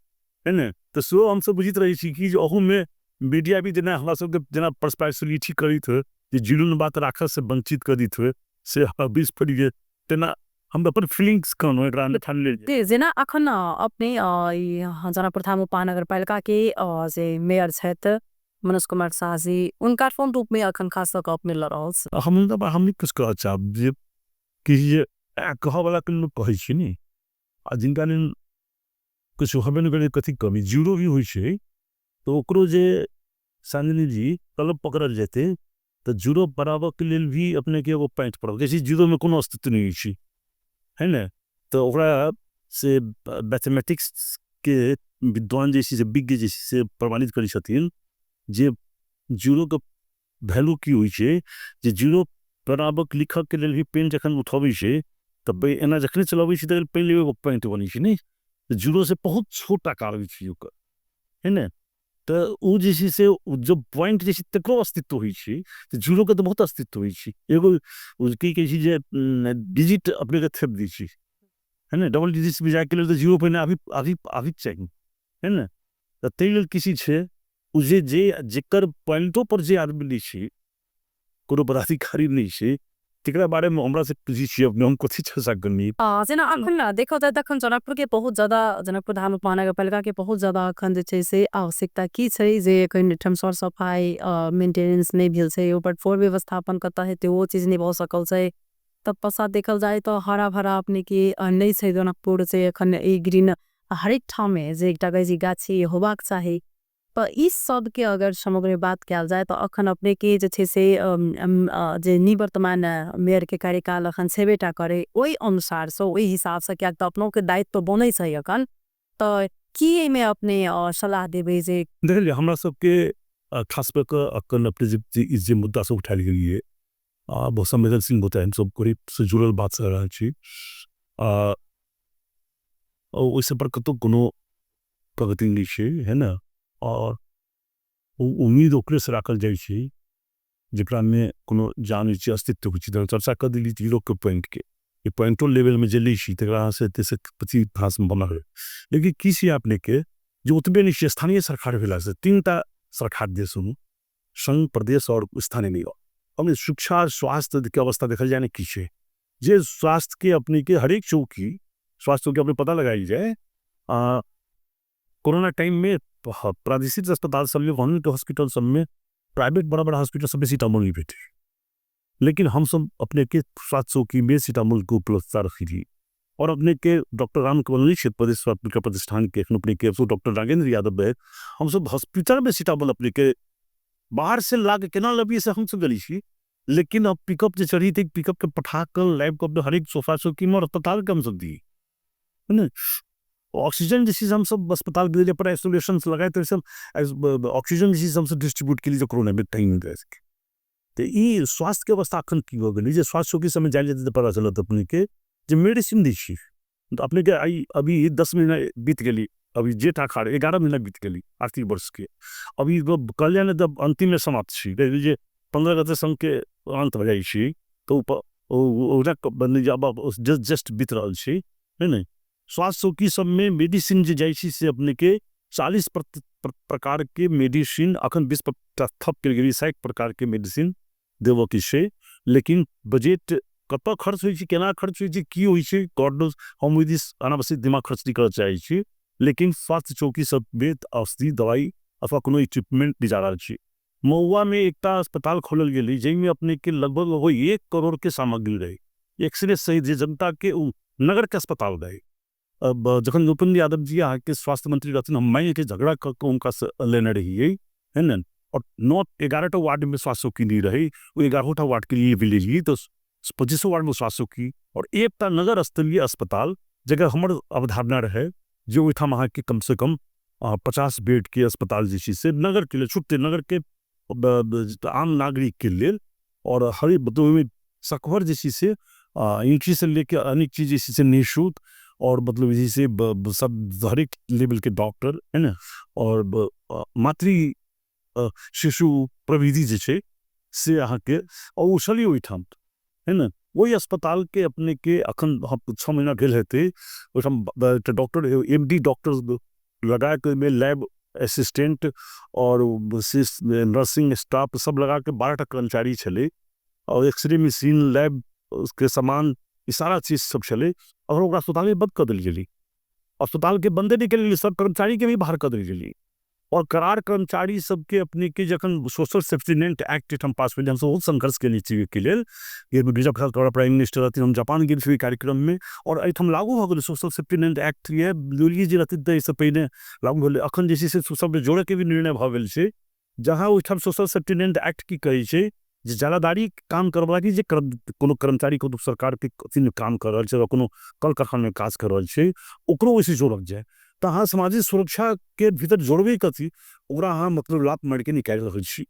है ना तो सो हम सब बुझित रही कि अहू में मीडिया भी जना हमरा सबके जना पर्सपेक्टिविटी करित हो जे जुलून बात राख से वंचित करित हो से बीस पड़ी गए तेना हम अपन फीलिंग्स कन एकरा ने ठान ले ते जेना अखन अपने जनकपुर थामो महानगरपालिका के जे मेयर छथि मनोज कुमार शाह जी उनका फोन रूप में अखन खास तक अपने लड़ल हम कुछ कह चाहब जे कि जे कह वाला के लोग कहै छी नी आ जिनका ने कुछ हबे न करे कथी कमी जीरो भी हुई छे तो ओकरो जे सांजनी जी कलम पकड़ल जेते तो जीरो बराबर के लिए भी अपने के एगो पॉइंट पड़ल जैसे जीरो में कोनो अस्तित्व नहीं छे है ना तो ओकरा से मैथमेटिक्स के विद्वान जैसी से विज्ञ जैसी से प्रमाणित करी छथिन जे जीरो के वैल्यू की हुई छे जे जीरो बराबर लिखक के लिए भी पेन जखन उठबै छे तब एना जखन चलाबै छे त पेन एगो पॉइंट बनै छे नहीं जीरो से बहुत छोटा कार्य है ना तो वो जैसे से जो पॉइंट जैसे तकरो अस्तित्व हुई जीरो के तो बहुत अस्तित्व हुई एगो उसकी कही जे डिजिट अपने के थेप दी है ना डबल डिजिट भी जाके लिए तो जीरो पे अभी अभी अभी चाहिए है ना तो तेल किसी छे उजे जे जेकर पॉइंटों पर जे आदमी ली छी कोनो पदाधिकारी नहीं छे तिकरा बारे में हमरा से पूछी छी अपने हम कथि छ सकनी जेना अखन देखो त तखन जनकपुर के बहुत ज्यादा जनकपुर धाम महानगरपालिका के बहुत ज्यादा अखन जे छै से आवश्यकता की छै जे कहीं ठम सर सफाई मेंटेनेंस नहीं भेल छै ऊपर फोर व्यवस्थापन कतऽ हेतै वो चीज नहीं भऽ सकल छै तब पश्चात देखल जाए तो हरा भरा अपने के नहीं छै जनकपुर से अखन ई ग्रीन हरेक ठाम में जे एकटा गजी गाछी होबाक चाही पर इस सब के अगर समग्र बात कल जाए तो अखन अपने के जे छे से जे निवर्तमान मेयर के कार्यकाल अखन छेबेटा करे ओई अनुसार से ओई हिसाब से क्या तो अपनों के दायित्व बनै छै अखन तो की में अपने सलाह देबे जे देखिए हमरा सबके खास कर अखन अपने जे मुद्दा सब उठाएल गेलिए बहुत संवेदनशील मुद्दा हम सब गरीब से जुड़ल बात से रहल छी ओइसे पर कतो कोनो प्रगति नहीं छै है ना और उम्मीद ओकरे से राखल जाइ छै जेकरा में कोनो जान छै अस्तित्व कुछ चर्चा कर दिली जीरो के पॉइंट के ये पॉइंटो लेवल में जली छी तकरा से 25 खास में बना है लेकिन किसी अपने के जो उतबे नहीं स्थानीय सरकार भेला से 3टा सरकार देश संघ प्रदेश और स्थानीय निगम हमने शिक्षा स्वास्थ्य के अवस्था देखल जाए कि छै जे स्वास्थ्य के अपने के हरेक चौकी स्वास्थ्य के अपने पता लगाई जाए कोरोना टाइम में प्रादेशिक अस्पताल सब में गवर्नमेंट हॉस्पिटल सब में प्राइवेट बड़ा बड़ा हॉस्पिटल सब में सीटामोल नहीं बैठे लेकिन हम सब अपने के स्वास्थ्य चौकी में सीटामोल को उपलब्धता रखी थी और अपने के डॉक्टर राम कंवल क्षेत्र प्रदेश स्वास्थ्य प्रतिष्ठान के अपने के डॉक्टर नागेंद्र यादव है हम सब हॉस्पिटल में सीटामोल अपने के बाहर से ला के केना लबिए से हम सब गली छी लेकिन अब पिकअप जो चढ़ी थी पिकअप के पठा कर लैब को हर एक सोफा चौकी में अस्पताल के हम सब दी है ना। ऑक्सीजन जैसी हम सब अस्पताल के पर आइसोलेशन लगाए तो सब ऑक्सीजन जैसी हम सब डिस्ट्रीब्यूट के लिए जो कोरोना में कहीं नहीं गए सके। तो ये स्वास्थ्य के अवस्था अखन की हो गई, जो स्वास्थ्य चौकी समय जाए जाते पता चलत अपने के जो मेडिसिन दी छी, तो अपने के आई अभी 10 महीना बीत गई, अभी जेठ आषाढ़ 11 महीना बीत गई आर्थिक वर्ष के, अभी कल्याण जब अंतिम में समाप्त छी, जे 15 गते संघ के अंत हो जाइ छी, तो जस्ट बीत रहा छी, है ना। स्वास्थ्य चौकी सब में मेडिसिन जे जाइ छी से अपने के 40 प्रकार के मेडिसिन अखन 20 थप के गेली 60 प्रकार के मेडिसिन देवो की छे, लेकिन बजट कत खर्च होई छै, केना खर्च होई छै, की होई छै, गॉड नोज, हम विद दिस अनावश्यक दिमाग खर्च नहीं कर चाहे छी, लेकिन स्वास्थ्य चौकी सब में औषधि दवाई अथवा कोनो इक्विपमेंट दी जा रहल छी। महुआ में एक अस्पताल खोलल गेली जैमें अपने के लगभग हो 1 करोड़ के सामग्री रही, एक्सरे सहित जे जनता के नगर के अस्पताल रहे। अब जखन भूपेंद्र यादव जी यहाँ के स्वास्थ्य मंत्री रहते, हम मैं के झगड़ा करके उनका लेने रही है ना, और 11 वार्ड में स्वास्थ्य चौकी नहीं रही, वो 11 वार्ड के लिए भी ली, तो 25 वार्ड में स्वास्थ्य चौकी और एक नगर स्तरीय अस्पताल जगह हमारे अवधारणा रहे, जो वहाँ वहाँ के कम से कम 50 बेड के अस्पताल जैसी से नगर के लिए छुट्टे नगर के आम नागरिक के लिए, और हर मतलब सकभर जैसी से इंट्री से लेकर अनेक चीज जैसी से निःशुल्क, और मतलब इसी से सब हर एक लेवल के डॉक्टर है ना, और मातृ शिशु प्रविधि जे से अहाँ के और उछली ओठाम है ना, वही अस्पताल के अपने के अखन 6 महीना भेल हेते, ओठाम डॉक्टर MD डॉक्टर लगा के में लैब असिस्टेंट और नर्सिंग स्टाफ सब लगा के 12 कर्मचारी छले, और एक्सरे मशीन लैब उसके सामान सारा चीज सब चले, और अस्पताल में बंद कर दिल गेली, अस्पताल के बंदे नहीं कर, सब कर्मचारी के भी बाहर कर दिल गेली, और करार कर्मचारी सबके अपने के जखन सोशल सेफ्टी नेट एक्ट हम पास हम बहुत संघर्ष के लिए के लिए ये प्राइम मिनिस्टर रहती, हम जापान गेल कार्यक्रम में, और एठम लागू हो गए सोशल सेफ्टी नेट एक्ट, ये योगी जी रहती तो इससे पहले लागू होले, अखन जैसे से सब जोड़े के भी निर्णय भ गेल छै, जहाँ ओठाम सोशल सेफ्टी नेट एक्ट की कहे छै जे जालादारी काम करवा की जे कोनो कर्मचारी को सरकार के कथी काम कर रहल छै, कोनो कल कारखाना में काज कर रहल छै, ओकरो वैसे जोड़ल जाए, तो हाँ सामाजिक सुरक्षा के भीतर जोड़बे कथी, ओकरा हाँ मतलब लात मार के निकाल रहल छी,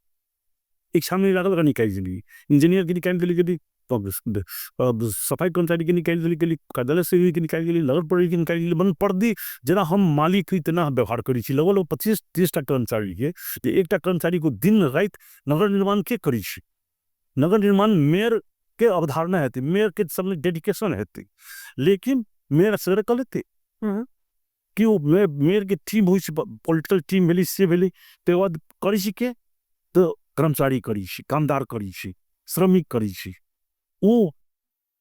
इच्छा में लागल का निकाल दिली, इंजीनियर के निकाल दिली गेली, सफाई कर्मचारी के निकाल दिली गेली, कार्यालय से के निकाल दिली, नगर परिषद के निकाल दिली, मन पर्दी जना हम मालिक इतना व्यवहार करी छी, लगभग 25-30 कर्मचारी के, एक कर्मचारी को दिन रात नगर निर्माण के करी छी, नगर निर्माण मेयर के अवधारणा है, मेयर के सब डेडिकेशन है, लेकिन मेयर असर कर लेते कि वो मेयर के टीम हो पॉलिटिकल टीम भेली से भेली, तो बाद करी छी के तो कर्मचारी करी छी, कामदार करी छी, श्रमिक करी छी, वो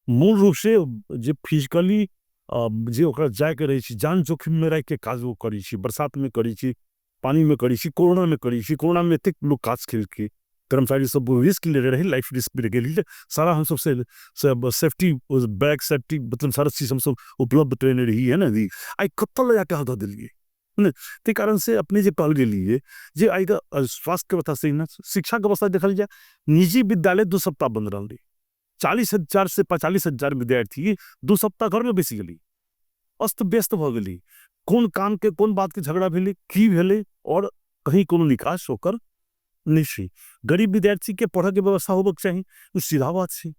मूल रूप से जे फिजिकली जे ओकरा जाए के रही छी, जान जोखिम में रह के काज वो करी छी, बरसात में करी छी, पानी में करी छी, कोरोना में करी छी, कोरोना में तक लोग काज खेल के कर्मचारी सब रिस्क ले रहे, लाइफ रिस्क भी गेली, सारा हम सबसे सेफ्टी बैग सेफ्टी मतलब सारा चीज हम सब उपलब्ध ट्रेन रही है ना दी, आई कत्तल ले जाके हटा दिलिए ना, ते कारण से अपने जे कहल गेलिए जे आई का स्वास्थ्य के व्यवस्था से ना शिक्षा के व्यवस्था देखल जाए, निजी विद्यालय 2 सप्ताह बंद रहल, 40,000 से 45,000 विद्यार्थी 2 सप्ताह घर में बेसी गेली, अस्त व्यस्त भ गेली, कौन काम के कौन बात के झगड़ा भेले की भेले, और कहीं कोनो निकास होकर नहीं, गरीब विद्यार्थी के पढ़े के व्यवस्था होबक चाहिए, सीधा बात छै,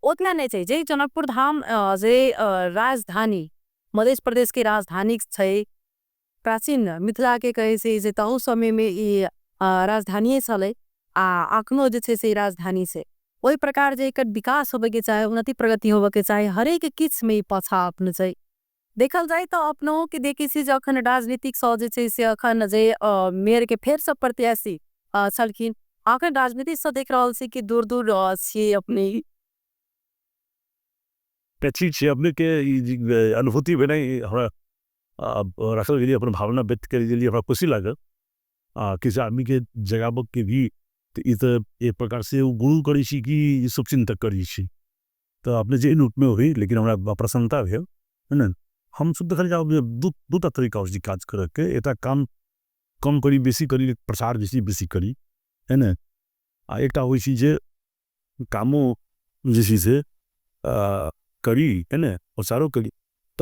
उतना नहीं चाहिए जे जनकपुर धाम जे राजधानी मध्य प्रदेश के राजधानी छै, प्राचीन मिथिला के कहे से जे तहु समय में ये राजधानी चले, अखनो जे छै से राजधानी से वही प्रकार जे एकर विकास होबे के चाहे, उन्नति प्रगति होबे के चाहे, हरेक किस में पाछा अपने छै, देखल जाए तो अपनों के देखी से अखन राजनीतिक सौ जे छै से अखन जे मेयर के फेर सब प्रत्याशी छलखिन, आखिर राजनीति से देख रहा से कि दूर दूर से अपने चीज छै अपने के अनुभूति बना हमरा रखल गेली, अपन भावना व्यक्त कर लिए, हमरा खुशी लागल किसी आदमी के जगाबक के भी, तो ये एक प्रकार से गुरु करी छी कि सब चिंतक करी छी, तो अपने जे रूप में हुई, लेकिन हमरा प्रसन्नता भेल है ना, हम सब देखल जाओ दू तरीका हो काज करे के, एटा काम कम करी बेसी करी, प्रसार बेसी करी है ना, एक हो जे कामो जैसी से करी है ना, और सारो करी,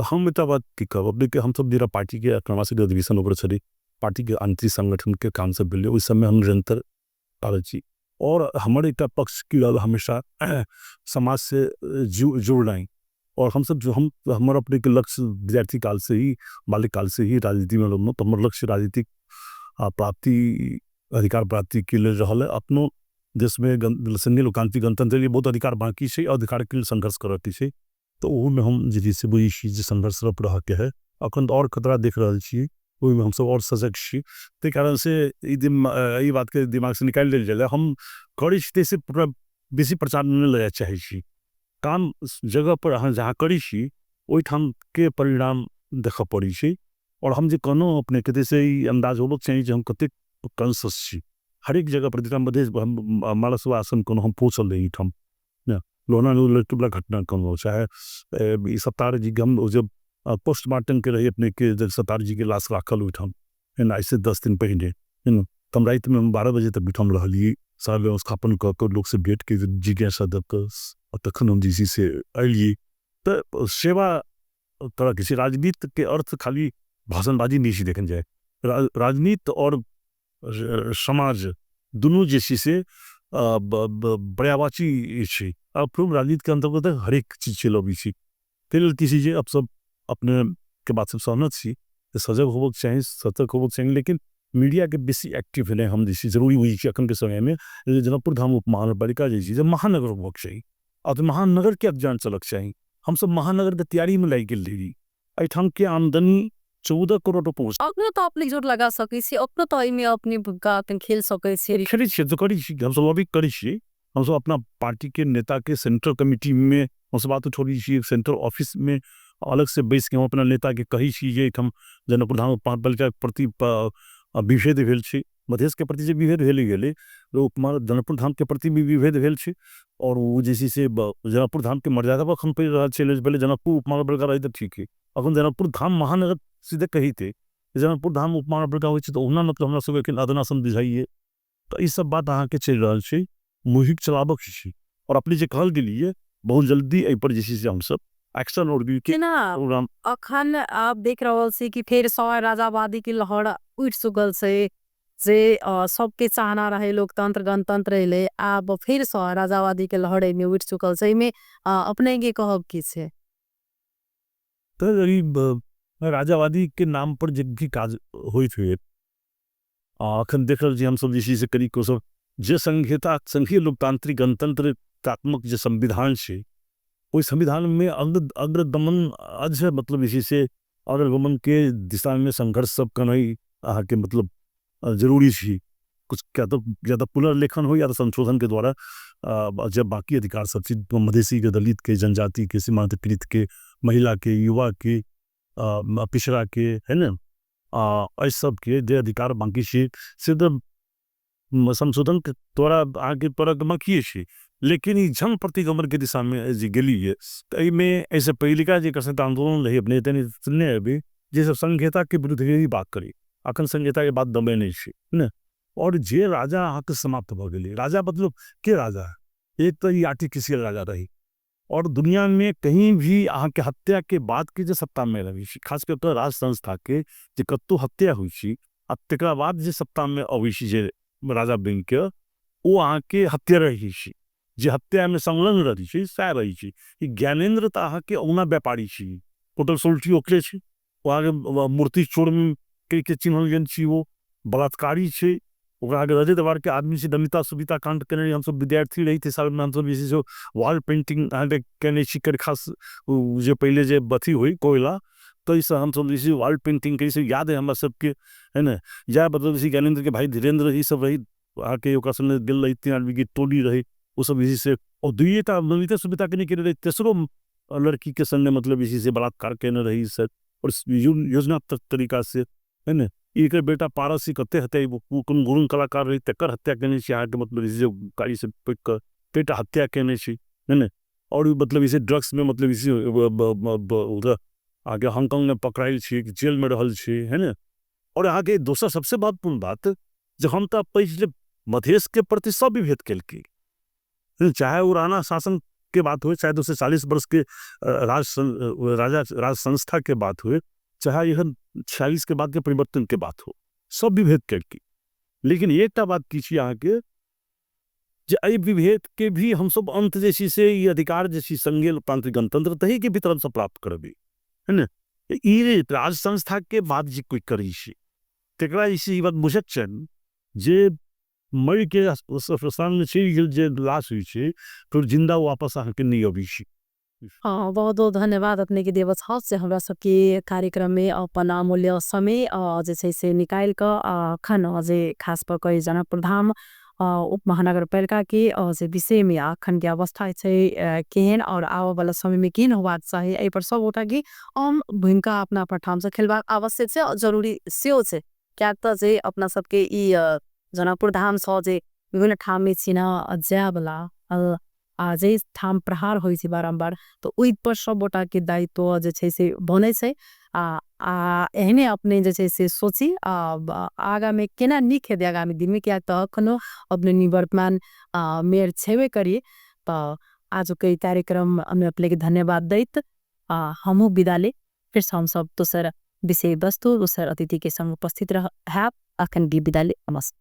तो हम इतना बात की कहब अपने के हम सब जरा पार्टी के क्रमासित अधिवेशन ऊपर छे पार्टी के आंतरिक संगठन के काम से मिले उस समय हम निरंतर पाल छी और हमारे एक पक्ष की हमेशा समाज से जुड़ रही और हम सब जो हम हमारा अपने के लक्ष्य विद्यार्थी काल से ही बाल्यकाल से ही राजनीति में लोग तो हमारा लक्ष्य राजनीतिक प्राप्ति अधिकार प्राप्ति के लिए रहल है अपनो देश में संघीय लोकतांत्रिक गणतंत्र लिए बहुत अधिकार बाकी से अधिकार के लिए संघर्ष करती है तो वो में हम जैसे वो चीज संघर्षरत रह के है अखन और खतरा देख रहा छी वही में हम सब और सजग छी ते कारण से ये बात के दिमाग से निकाल लेल जाए हम करी से पूरा बेसी प्रचार नहीं ले चाहे छी काम जगह पर अहाँ जहाँ करी छी ओहि ठाम के परिणाम देख पड़ी छी और हम जे कहनो अपने कते से अंदाज होलो चाहिए जे हम कते कॉन्शियस छी हर एक जगह पर मध्य हम मानस आसन कोनो हम पहुँचल रही ठाम लोना लटुबला घटना कोनो चाहे सत्तार जी हम जब पोस्टमार्टम के रही अपने के जब सत्तार जी के लाश राखल उठम ऐसे 10 दिन पहले तम रात में हम 12 बजे तक बिठम रही सारा व्यवस्थापन कर लोग से भेंट के जिज्ञासा तखन हम जी से अलिए तो सेवा तरह किसी राजनीति के अर्थ खाली भाषणबाजी नहीं देखन जाए राजनीति और समाज दोनों जैसी से पर्यावाची अब राजनीति के अंतर्गत हर एक चीज चलो छी तेल किसी जे अब सब अपने के बात से सहमत छी सजग होबक चाहिए सतर्क होबक चाहिए लेकिन मीडिया के बेसी एक्टिव है हम जैसी जरूरी हुई कि अखन के समय में जनकपुर धाम उप महानगरपालिका जैसी महानगर होबक चाहिए और महानगर के अभियान चलक चाहिए हम सब महानगर के तैयारी में लग गई एठाम के आमदनी 14 करोड़ पहुंच अपने तो अपने जोर लगा सके छी अपने तो में अपनी भूमिका खेल सके छी खेली छी तो करी छी हम सब अभी करी छी हम सब अपना पार्टी के नेता के सेंट्रल कमेटी में हम सब बात छोड़ी छी सेंट्रल ऑफिस में अलग से बैस के हम अपना नेता के कही छी जे हम जनकपुर धाम महानगरपालिका के प्रति विभेद भेल छी मधेश के प्रति जे विभेद भेल गेले जनकपुर धाम के प्रति भी विभेद भेल छी और वो जैसी से जनकपुर धाम के मर्यादा पर हम पहले जनकपुर उप महानगरपालिका रही तो ठीक है अखन जनकपुर धाम महानगर सीधे कही थे जनकपुर धाम उप महानगरपालिका हो तो ओना मतलब हमरा सब आदनासन बुझाइए तो ये सब बात अहाँ के चल रहा है मुहिम चलाबक छी और अपनी जे कहल गेलिए बहुत जल्दी ए पर जैसे हम सब एक्शन और भी के प्रोग्राम अखन आप देख रहल छी कि फिर सवाय राजावादी की लहर उठ चुकल से जे सबके चाहना रहे लोकतंत्र गणतंत्र ले अब फिर सवाय राजावादी के लहर में उठ चुकल से में अपने के कहब की छे तो राजावादी के नाम पर जब भी काज होइत हुए अखन देख रहे हम सब जैसे करी को सब जे संघीय लोकतांत्रिक गणतंत्रात्मक जो संविधान से कोई संविधान में अग्रगमन आज है मतलब इसी से अग्रगमन के दिशा में संघर्ष सब करना के मतलब जरूरी थी कुछ क्या तो ज़्यादा पुनर्लेखन हो या तो संशोधन के द्वारा जब बाकी अधिकार सब चीज मधेसी के दलित के जनजाति के सीमांत पीड़ित के महिला के युवा के पिछड़ा के है ना इस सब के जो अधिकार बाकी सिर्फ संशोधन के द्वारा आगे परिक्रमा किए छी लेकिन ये जन प्रतिगमन के दिशा में जी गली है तो में ऐसे पहिलिका जी कर आंदोलन रही अपने सुनने अभी जैसे संहिता के विरुद्ध ही बात करी अखन संहिता के बात दबे नहीं छी न और जे राजा अहाँ के समाप्त भ गई राजा मतलब के राजा है एक तो ये आर्टिफिशियल राजा रही और दुनिया में कहीं भी अहाँ के हत्या के बाद की जो सत्ता में रही खास कर राज संस्था के जे कत्तो हत्या हुई तकरा बाद जे सत्ता में अबै जे राजा बन के वो अहाँ के हत्या रही जे हत्या में संलग्न रही सह रही ज्ञानेन्द्र तो अहाँ के औना व्यापारी टोटल सोल्टी ओकरे वहाँ मूर्ति चोर में के चिन्हल गेल वो बलात्कारी है रजत दरबार के आदमी से दमिता सुविता कांड करने हम सब विद्यार्थी रही थे साल में हम सब जो वॉल पेंटिंग कहने कर खास जो पहले जो बथी हुई कोयला तो इस हम सब जैसे वॉल पेंटिंग कैसे याद है हमारे सबके है ना या मतलब जैसे ज्ञानेन्द्र के भाई धीरेन्द्र ही सब रही आके दिल रही 3 आदमी की टोली रही वो सब इसी से और दुईटा दमिता सुविता के नहीं रही तेसरो लड़की के संग मतलब इसी से बलात्कार कहने रही सर और योजना तरीका से है ना एक बेटा पारसी कते हत्या वो गुरुंग कलाकार रही तकर हत्या करने के मतलब इसे गाड़ी से पेटा हत्या करने है ना और मतलब इसे ड्रग्स में मतलब इसे उधर आगे हांगकांग में पकड़ाई जेल में रहल है ना और आगे दोसर सबसे महत्वपूर्ण बात जब हम तो पहले मधेश के प्रति सब विभेद कल चाहे वो राणा शासन के बात हो, चाहे 240 वर्ष के राज संस्था के बात हो, चाहे यह 46 के बाद के परिवर्तन के बात हो, सब विभेद करके, लेकिन एक बात कीजिए यहाँ के जे विभेद के भी हम सब अंत जैसी से ये अधिकार जैसी संघीय लोकतांत्रिक गणतंत्र तही के वितरण से प्राप्त करबे, है ना। ई राज संस्था के बाद जे कोई करी छी तेकरा इसी बात बुझत छन जे मर के प्रस्थान में चलि गेल जे लाश हुई छे तो जिंदा वापस आके नहीं अभी छी। हाँ, बहुत बहुत धन्यवाद अपने के देवत हाथ से हमरा सबके कार्यक्रम में अपन अमूल्य समय जैसे से निकाल कर खन जे खास पर कई जनकपुर धाम उप महानगरपालिका के जे विषय में अखन के अवस्था है केहन और आवे वाला समय में केहन होबाक चाही एहि पर सब गोटा की भूमिका अपना अपन ठाम से खेलबाक आवश्यक है और जरूरी सेहो छै। क्या त जे अपना सबके ई जनकपुर धाम से जे विभिन्न ठाम में छिना जाय वाला जे ठाम प्रहार होइ छै बारंबार तो ओइ पर सब गोटा के दायित्व जे छै से बनै छै एहने अपने जे छै से सोची आगामी केना नीक हेतै आगामी दिन में क्या त अखनो अपने निवर्तमान मेयर छेबे करी तो आज के कार्यक्रम हमें अपने के धन्यवाद दैत हमहु विदा ले फिर से हम सब दोसर विषय वस्तु दोसर अतिथि के संग उपस्थित रह अखन भी विदा ले नमस्कार।